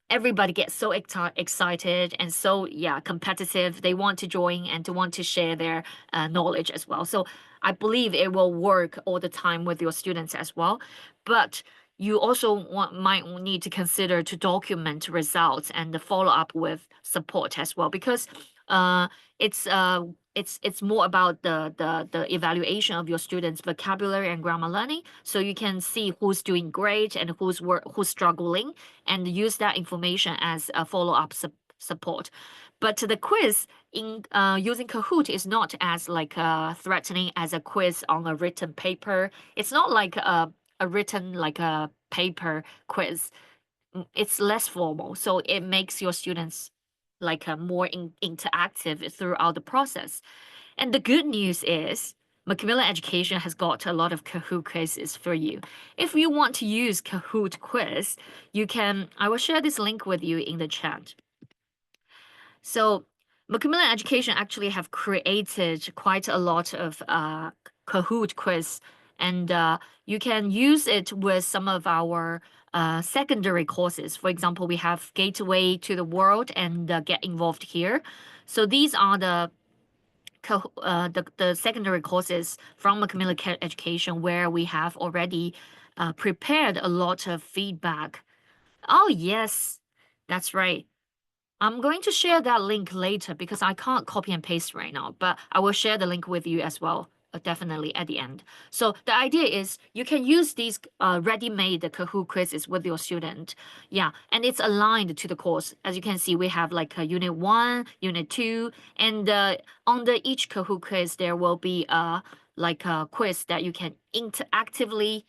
everybody gets so excited and so yeah competitive. They want to join and to want to share their knowledge as well. So I believe it will work all the time with your students as well. But you also might need to consider to document results and follow up with support as well because uh, it's uh, it's more about the evaluation of your students' vocabulary and grammar learning, so you can see who's doing great and who's struggling, and use that information as a follow up support. But the quiz in using Kahoot is not as like threatening as a quiz on a written paper. It's not like a written like a paper quiz. It's less formal, so it makes your students like a more interactive throughout the process. And the good news is Macmillan Education has got a lot of Kahoot quizzes for you. If you want to use Kahoot quiz, you can, I will share this link with you in the chat. So Macmillan Education actually have created quite a lot of Kahoot quiz, and you can use it with some of our secondary courses. For example, we have Gateway to the World and Get Involved Here. So these are the secondary courses from Macmillan Education where we have already prepared a lot of feedback. Oh, yes, that's right. I'm going to share that link later because I can't copy and paste right now, but I will share the link with you as well definitely at the end. So the idea is you can use these ready-made Kahoot quizzes with your student. Yeah, and it's aligned to the course. As you can see, we have like a unit 1, unit 2, and under each Kahoot quiz, there will be like a quiz that you can interactively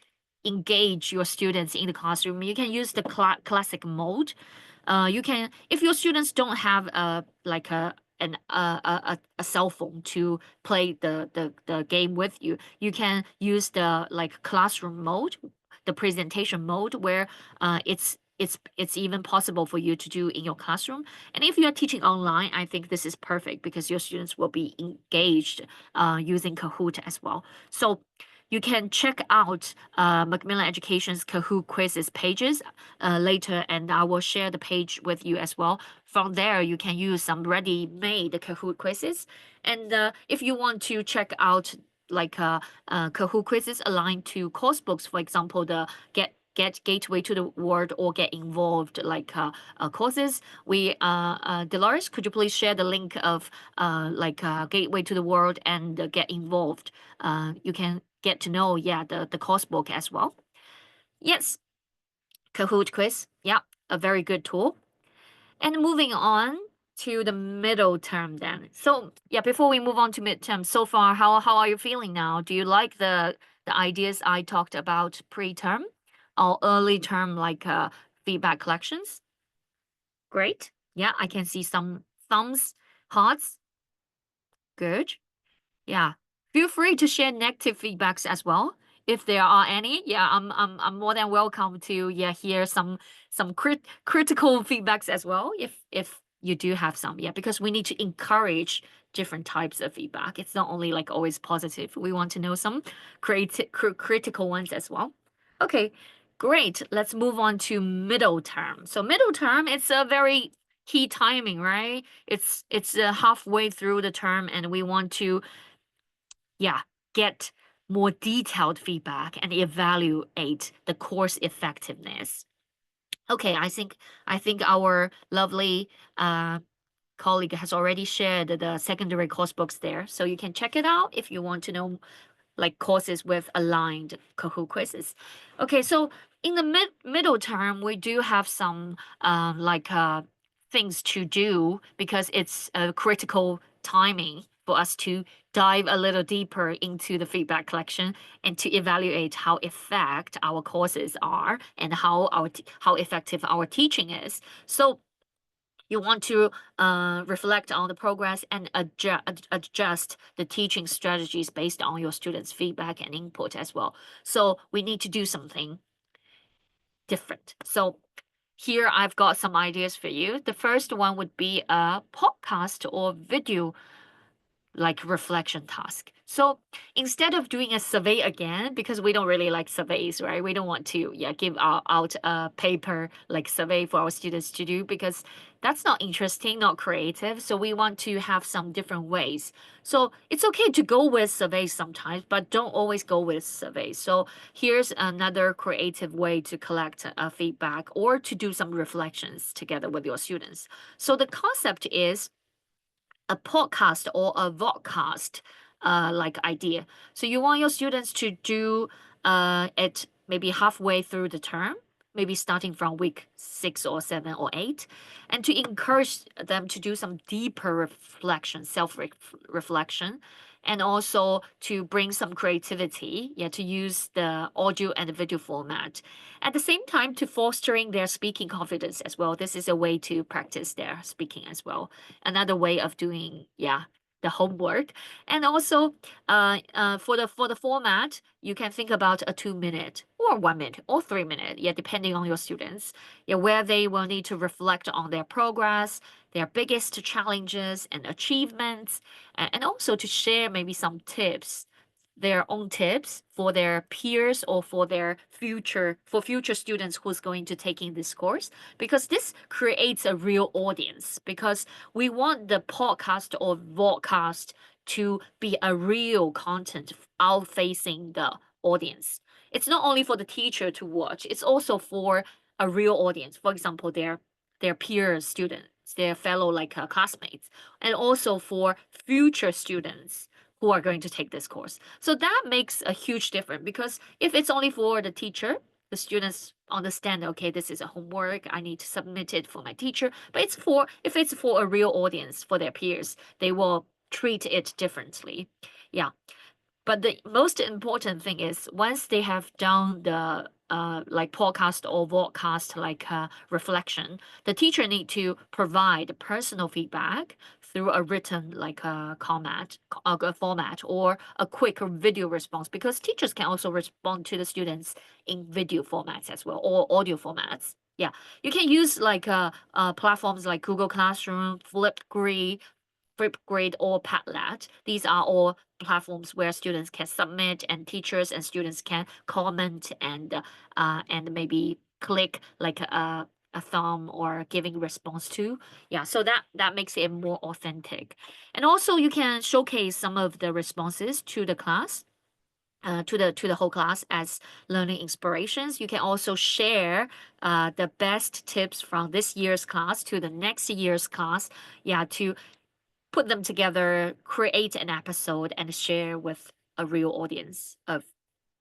engage your students in the classroom. You can use the classic mode. You can, if your students don't have like a cell phone to play the game with you, you can use the like classroom mode, the presentation mode, where it's even possible for you to do in your classroom. And if you are teaching online, I think this is perfect because your students will be engaged using Kahoot as well. So you can check out Macmillan Education's Kahoot quizzes pages later, and I will share the page with you as well. From there, you can use some ready-made Kahoot quizzes. And if you want to check out like Kahoot quizzes aligned to course books, for example, the Get Gateway to the World or Get Involved like courses, we Dolores, could you please share the link of like Gateway to the World and Get Involved? You can get to know, yeah, the course book as well. Yes, Kahoot quiz. Yeah, a very good tool. And moving on to the middle term then. So yeah, before we move on to midterm, so far, how are you feeling now? Do you like the ideas I talked about pre-term or early term like feedback collections? Great. Yeah, I can see some thumbs, hearts. Good. Yeah. Feel free to share negative feedbacks as well. If there are any, yeah, I'm more than welcome to yeah hear some critical feedbacks as well if you do have some. Yeah, because we need to encourage different types of feedback. It's not only like always positive. We want to know some critical ones as well. Okay, great. Let's move on to middle term. So middle term, it's a very key timing, right? It's halfway through the term, and we want to yeah, get more detailed feedback and evaluate the course effectiveness. Okay, I think our lovely colleague has already shared the secondary course books there, so you can check it out if you want to know like courses with aligned Kahoot quizzes. Okay, so in the middle term, we do have some like things to do because it's a critical timing for us to dive a little deeper into the feedback collection and to evaluate how effect our courses are and how how effective our teaching is. So you want to reflect on the progress and adjust the teaching strategies based on your students' feedback and input as well. So we need to do something different. So here I've got some ideas for you. The first one would be a podcast or video like reflection task. So instead of doing a survey again, because we don't really like surveys, right? We don't want to give out a paper like survey for our students to do because that's not interesting, not creative. So we want to have some different ways. So it's okay to go with surveys sometimes, but don't always go with surveys. So here's another creative way to collect feedback or to do some reflections together with your students. So the concept is a podcast or a vodcast like idea. So you want your students to do it maybe halfway through the term, maybe starting from week 6 or 7 or 8, and to encourage them to do some deeper reflection, self-reflection, and also to bring some creativity, yeah, to use the audio and video format. At the same time, to fostering their speaking confidence as well. This is a way to practice their speaking as well. Another way of doing, yeah, the homework. And also, for the format, you can think about a 2 minute or 1 minute or 3 minute, yeah, depending on your students, yeah, where they will need to reflect on their progress, their biggest challenges and achievements, and also to share maybe some tips, their own tips for their peers or for their future students who's going to taking this course, because this creates a real audience, because we want the podcast or vodcast to be a real content out facing the audience. It's not only for the teacher to watch, it's also for a real audience, for example their peer students, their fellow like classmates, and also for future students who are going to take this course. So that makes a huge difference because if it's only for the teacher, the students understand, okay, this is a homework, I need to submit it for my teacher. But if it's for a real audience, for their peers, they will treat it differently. Yeah. But the most important thing is once they have done the like podcast or vodcast like reflection, the teacher need to provide personal feedback through a written like a comment, a format, or a quick video response because teachers can also respond to the students in video formats as well or audio formats. Yeah, you can use like platforms like Google Classroom, Flipgrid or Padlet. These are all platforms where students can submit and teachers and students can comment and maybe click like a thumb or giving response to. Yeah, so that makes it more authentic. And also you can showcase some of the responses to the class. To the whole class as learning inspirations. You can also share the best tips from this year's class to the next year's class. Yeah, to put them together, create an episode, and share with a real audience of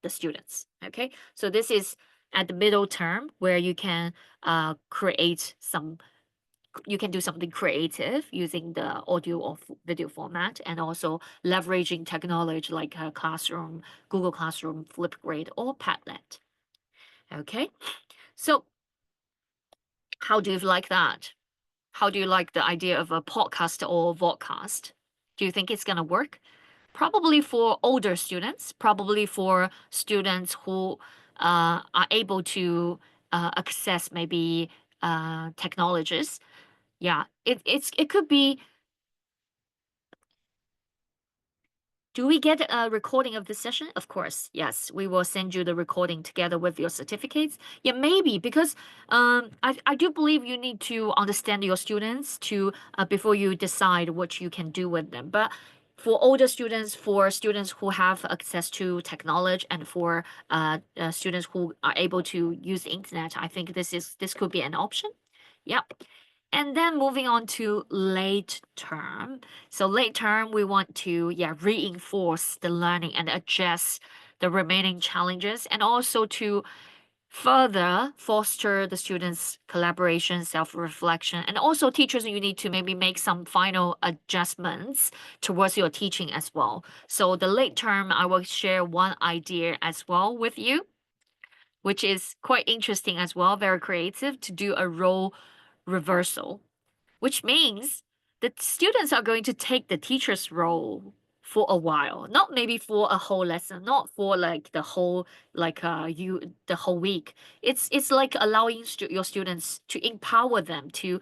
the students. Okay, so this is at the middle term where you can create some. You can do something creative using the audio or video format, and also leveraging technology like Classroom, Google Classroom, Flipgrid, or Padlet. Okay, so how do you like that? How do you like the idea of a podcast or vodcast? Do you think it's going to work? Probably for older students, probably for students who are able to access maybe technologies. Yeah, it could be. Do we get a recording of this session? Of course, yes. We will send you the recording together with your certificates. Yeah, maybe because I do believe you need to understand your students to before you decide what you can do with them. But for older students, for students who have access to technology, and for students who are able to use the internet, I think this could be an option. Yep. And then moving on to late term. So late term, we want to, yeah, reinforce the learning and adjust the remaining challenges, and also to further foster the students' collaboration, self-reflection, and also teachers, you need to maybe make some final adjustments towards your teaching as well. So the late term, I will share one idea as well with you, which is quite interesting as well, very creative, to do a role reversal, which means the students are going to take the teacher's role for a while, not maybe for a whole lesson, not for like the whole the whole week. It's like allowing your students to empower them to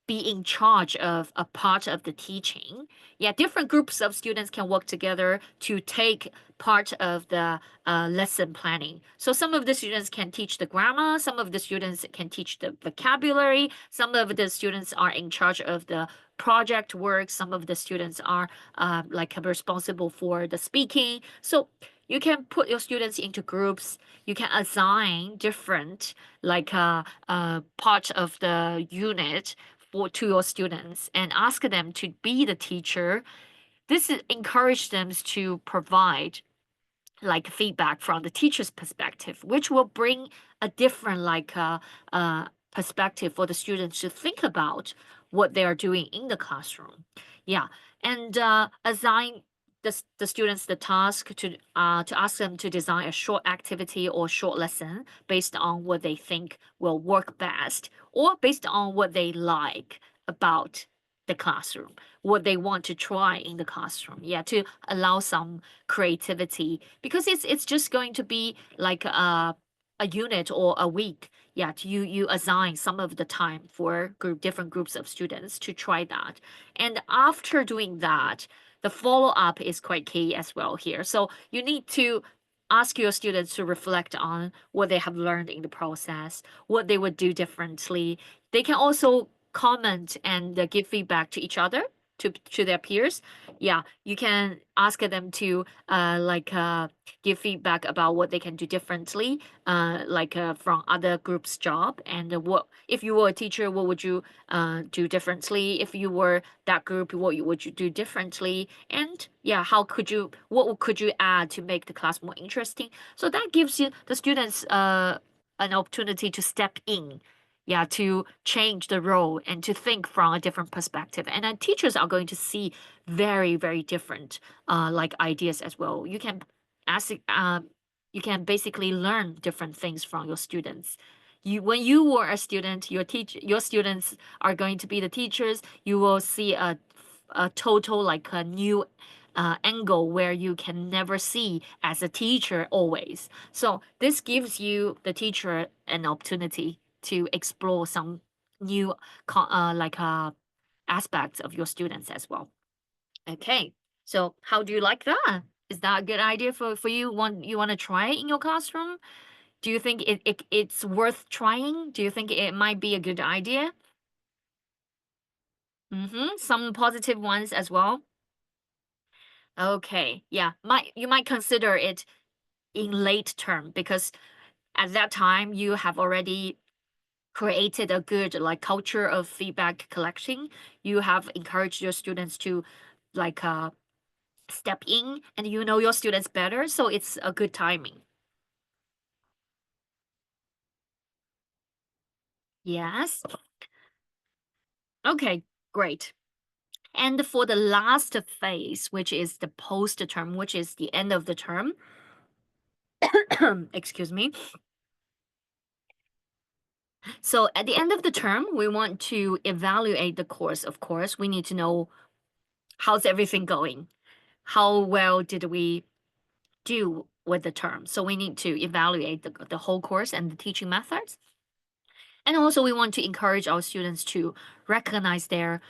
be in charge of a part of the teaching. Yeah, different groups of students can work together to take part of the lesson planning. So some of the students can teach the grammar, some of the students can teach the vocabulary, some of the students are in charge of the project work, some of the students are like responsible for the speaking. So you can put your students into groups. You can assign different like part of the unit to your students and ask them to be the teacher. This encourage them to provide like feedback from the teacher's perspective, which will bring a different perspective for the students to think about what they are doing in the classroom. Yeah, and assign the students the task to ask them to design a short activity or short lesson based on what they think will work best, or based on what they like about the classroom, what they want to try in the classroom. Yeah, to allow some creativity, because it's just going to be like a unit or a week. Yeah, you assign some of the time for different groups of students to try that. And after doing that, the follow-up is quite key as well here. So you need to ask your students to reflect on what they have learned in the process, what they would do differently. They can also comment and give feedback to each other to their peers, yeah, you can ask them to give feedback about what they can do differently, from other groups' job, and what if you were a teacher, what would you do differently? If you were that group, what would you do differently? And yeah, what could you add to make the class more interesting? So that gives you the students an opportunity to step in, yeah, to change the role and to think from a different perspective. And then teachers are going to see very, very different ideas as well. Ask you can basically learn different things from your students. When you were a student, your students are going to be the teachers. You will see a total like a new angle where you can never see as a teacher always. So this gives you the teacher an opportunity to explore some new aspects of your students as well. Okay. So how do you like that? Is that a good idea for you? You want to try it in your classroom? Do you think it's worth trying? Do you think it might be a good idea? Mm-hmm. Some positive ones as well. Okay. Yeah. You might consider it in late term because at that time you have already created a good like culture of feedback collecting. You have encouraged your students to like step in, and you know your students better, so it's a good timing. Yes. Okay, great. And for the last phase, which is the post term, which is the end of the term, excuse me. So at the end of the term, we want to evaluate the course. Of course, we need to know how's everything going. How well did we do with the term? So we need to evaluate the whole course and the teaching methods. And also, we want to encourage our students to recognize their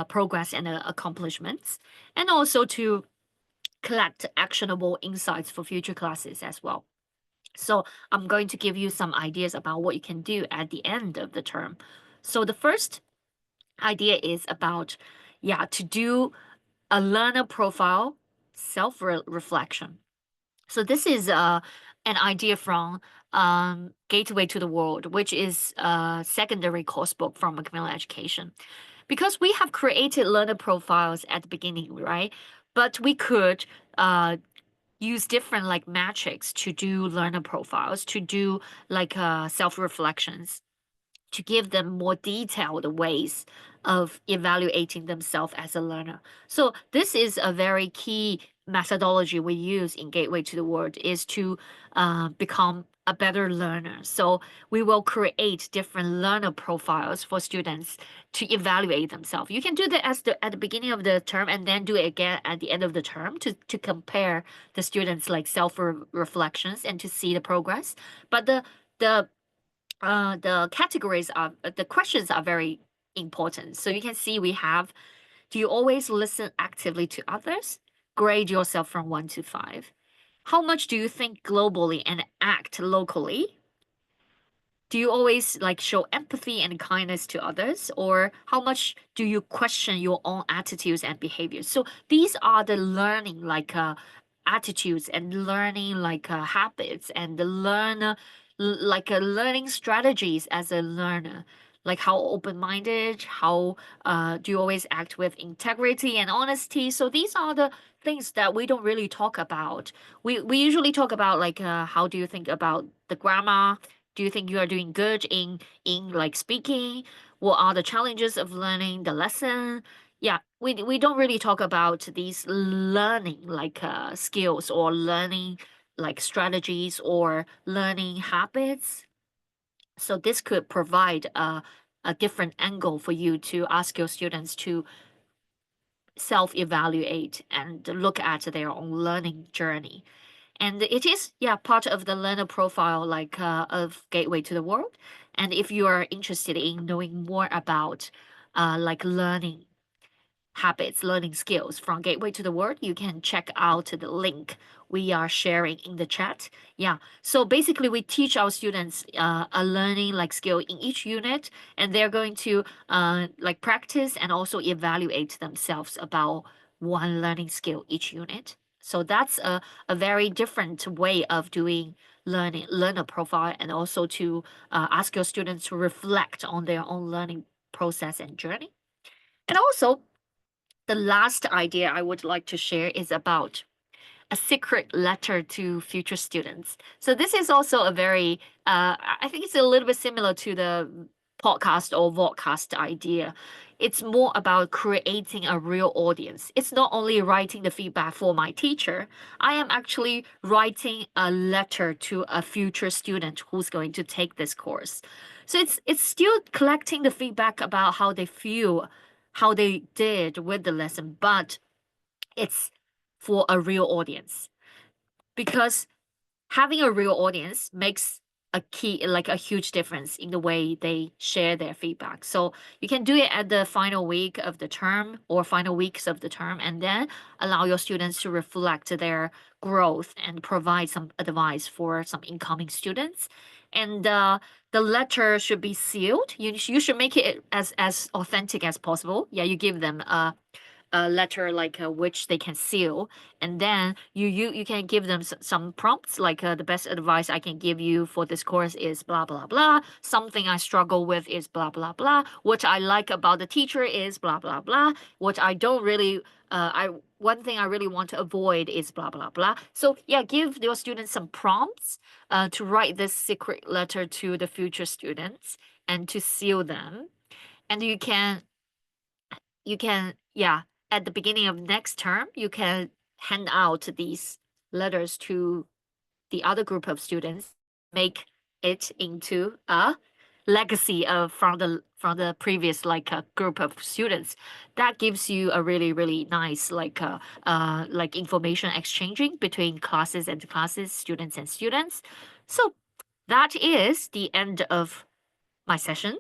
progress and accomplishments, and also to collect actionable insights for future classes as well. So I'm going to give you some ideas about what you can do at the end of the term. So the first idea is about, yeah, to do a learner profile self reflection. So this is an idea from Gateway to the World, which is a secondary course book from Macmillan Education. Because we have created learner profiles at the beginning, right? But we could use different like metrics to do learner profiles, to do self-reflections, to give them more detailed ways of evaluating themselves as a learner. So this is a very key methodology we use in Gateway to the World is to become a better learner. So we will create different learner profiles for students to evaluate themselves. You can do that at the beginning of the term and then do it again at the end of the term to compare the students like self reflections and to see the progress. But the categories are the questions are very important. So you can see we have, do you always listen actively to others? Grade yourself from 1 to 5. How much do you think globally and act locally? Do you always like show empathy and kindness to others, or how much do you question your own attitudes and behaviors? So these are the learning attitudes and learning habits and the learning strategies as a learner, like how open-minded, how do you always act with integrity and honesty? So these are the things that we don't really talk about. We usually talk about how do you think about the grammar? Do you think you are doing good in like speaking? What are the challenges of learning the lesson? Yeah, we don't really talk about these learning skills or learning like strategies or learning habits. So this could provide a different angle for you to ask your students to self-evaluate and look at their own learning journey. And it is, yeah, part of the learner profile, of Gateway to the World. And if you are interested in knowing more about learning habits, learning skills from Gateway to the World, you can check out the link we are sharing in the chat. Yeah. So basically, we teach our students a learning like skill in each unit, and they're going to like practice and also evaluate themselves about one learning skill each unit. So that's a very different way of doing learning, learner profile, and also to ask your students to reflect on their own learning process and journey. And also, the last idea I would like to share is about a secret letter to future students. So this is also a very, I think it's a little bit similar to the podcast or vodcast idea. It's more about creating a real audience. It's not only writing the feedback for my teacher. I am actually writing a letter to a future student who's going to take this course. So it's still collecting the feedback about how they feel, how they did with the lesson, but it's for a real audience because having a real audience makes a key like a huge difference in the way they share their feedback. So you can do it at the final week of the term or final weeks of the term, and then allow your students to reflect their growth and provide some advice for some incoming students. And the letter should be sealed. You should make it as authentic as possible. Yeah, you give them a letter like which they can seal, and then you can give them some prompts like the best advice I can give you for this course is blah blah blah, something I struggle with is blah blah blah, what I like about the teacher is blah blah blah, what I don't really I one thing I really want to avoid is blah blah blah. So yeah, give your students some prompts to write this secret letter to the future students and to seal them. And you can yeah, at the beginning of next term you can hand out these letters to the other group of students, make it into a legacy of from the previous like group of students. That gives you a really nice like information exchanging between classes and classes, students and students. So that is the end of my session,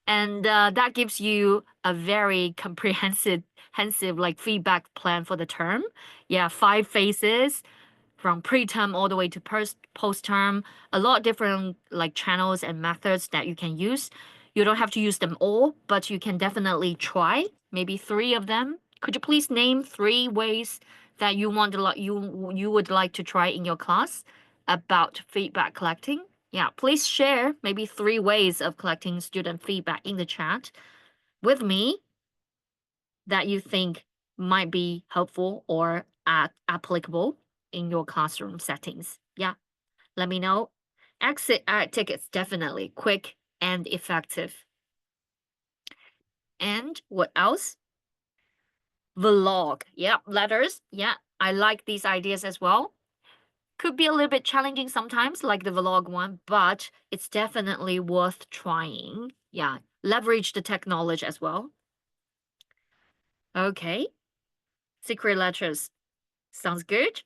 and that gives you a very comprehensive like feedback plan for the term. Yeah, 5 phases from pre-term all the way to post-term. A lot of different like channels and methods that you can use. You don't have to use them all, but you can definitely try maybe 3 of them. Could you please name 3 ways that you want to you would like to try in your class about feedback collecting? Yeah, please share maybe 3 ways of collecting student feedback in the chat with me that you think might be helpful or applicable in your classroom settings. Yeah, let me know. Exit tickets, definitely quick and effective. And what else? Vlog. Yeah, letters. Yeah, I like these ideas as well. Could be a little bit challenging sometimes, like the vlog one, but it's definitely worth trying. Yeah, leverage the technology as well. Okay, secret letters. Sounds good.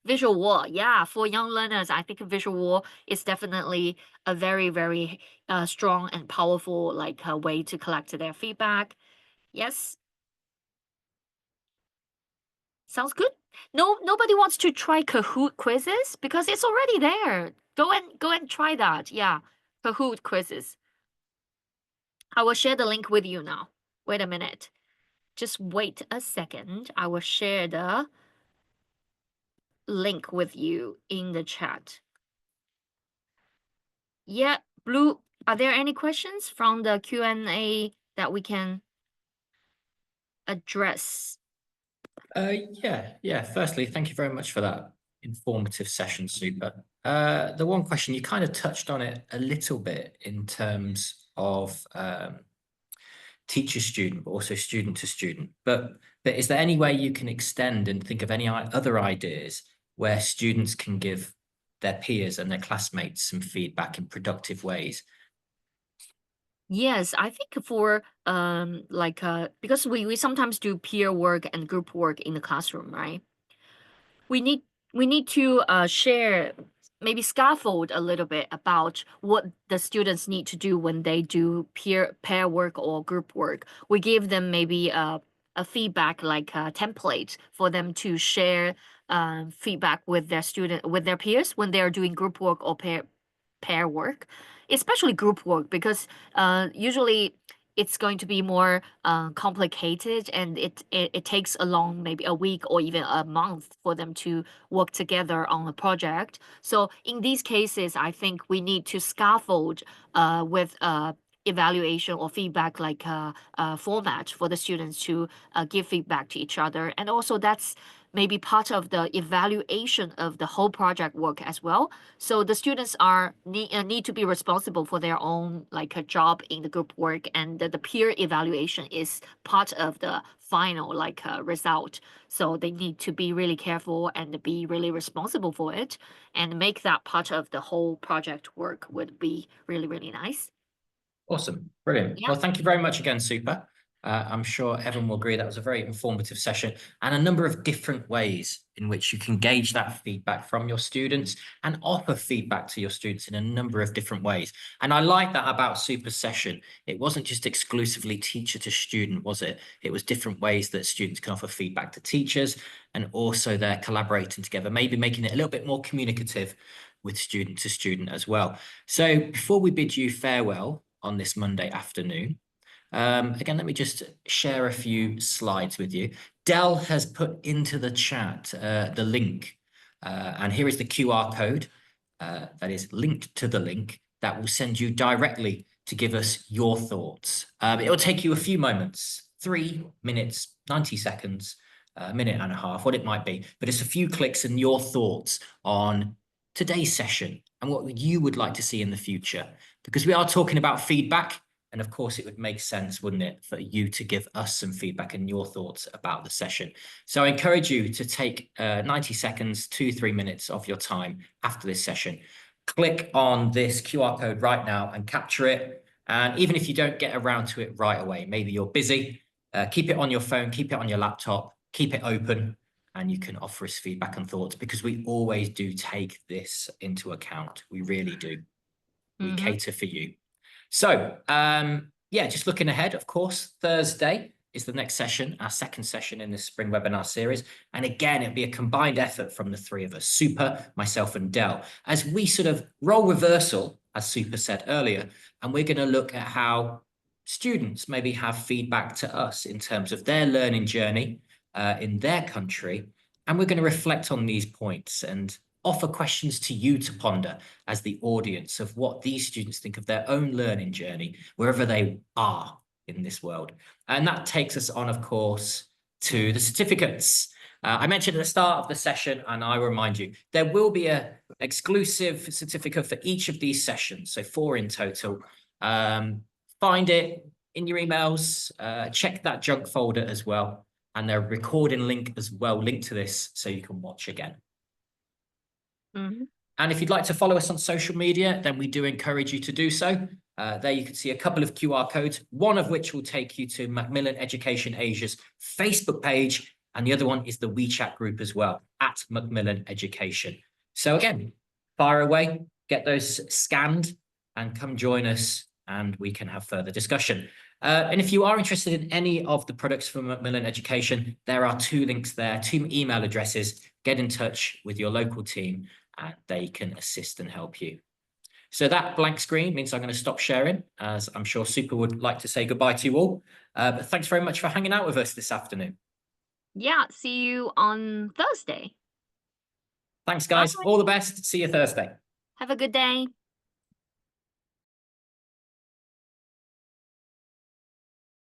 Visual wall, yeah, for young learners, I think visual wall is definitely a very strong and powerful like way to collect their feedback. Yes, sounds good. No, nobody wants to try Kahoot quizzes because it's already there. Go and try that. Yeah, Kahoot quizzes. I will share the link with you now. Wait a minute. Just wait a second. I will share the link with you in the chat. Yeah, Blue, are there any questions from the Q&A that we can address? Yeah. Firstly, thank you very much for that informative session. Super. The one question you kind of touched on it a little bit in terms of teacher student, but also student to student. But is there any way you can extend and think of any other ideas where students can give their peers and their classmates some feedback in productive ways? Yes, I think for because we sometimes do peer work and group work in the classroom, right? We need we need to share. maybe scaffold a little bit about what the students need to do when they do pair work or group work. We give them maybe a feedback like a template for them to share feedback with their peers when they are doing group work or pair work, especially group work, because usually it's going to be more complicated, and it takes a long, maybe a week or even a month for them to work together on a project. So in these cases, I think we need to scaffold with evaluation or feedback like format for the students to give feedback to each other. And also that's maybe part of the evaluation of the whole project work as well. So the students need to be responsible for their own like a job in the group work, and the peer evaluation is part of the final like result. So they need to be really careful and be really responsible for it, and make that part of the whole project work would be really, really nice. Awesome. Brilliant. Yeah. Well, thank you very much again, Super. I'm sure everyone will agree that was a very informative session and a number of different ways in which you can gauge that feedback from your students and offer feedback to your students in a number of different ways. And I like that about Super session. It wasn't just exclusively teacher to student, was it? It was different ways that students can offer feedback to teachers, and also they're collaborating together, maybe making it a little bit more communicative with student to student as well. So before we bid you farewell on this Monday afternoon, again, let me just share a few slides with you. Dell has put into the chat the link, and here is the QR code that is linked to the link that will send you directly to give us your thoughts. It will take you a few moments, 3 minutes, 90 seconds, a minute and a half, what it might be, but it's a few clicks and your thoughts on today's session and what you would like to see in the future, because we are talking about feedback. And of course, it would make sense, wouldn't it, for you to give us some feedback and your thoughts about the session. So I encourage you to take 90 seconds, 2-3 minutes of your time after this session. Click on this QR code right now and capture it. And even if you don't get around to it right away, maybe you're busy, keep it on your phone, keep it on your laptop, keep it open, and you can offer us feedback and thoughts, because we always do take this into account. We really do. We Mm-hmm. cater for you. So, yeah, just looking ahead, of course, Thursday is the next session, our second session in this spring webinar series. And again, it'll be a combined effort from the three of us, Super, myself, and Dell, as we sort of role reversal, as Super said earlier, and we're going to look at how students maybe have feedback to us in terms of their learning journey in their country. And we're going to reflect on these points and offer questions to you to ponder as the audience of what these students think of their own learning journey, wherever they are in this world. And that takes us on, of course, to the certificates. I mentioned at the start of the session, and I remind you, there will be an exclusive certificate for each of these sessions, so 4 in total. Find it in your emails, check that junk folder as well, and there's a recording link as well, linked to this, so you can watch again. Mm-hmm. And if you'd like to follow us on social media, then we do encourage you to do so. There you can see a couple of QR codes, one of which will take you to Macmillan Education Asia's Facebook page, and the other one is the WeChat group as well, at Macmillan Education. So again, fire away, get those scanned, and come join us, and we can have further discussion. And if you are interested in any of the products from Macmillan Education, there are 2 links there, 2 email addresses. Get in touch with your local team and they can assist and help you. So that blank screen means I'm going to stop sharing, as I'm sure Super would like to say goodbye to you all. But thanks very much for hanging out with us this afternoon. Yeah, see you on Thursday. Thanks, guys. Bye. All the best. See you Thursday. Have a good day.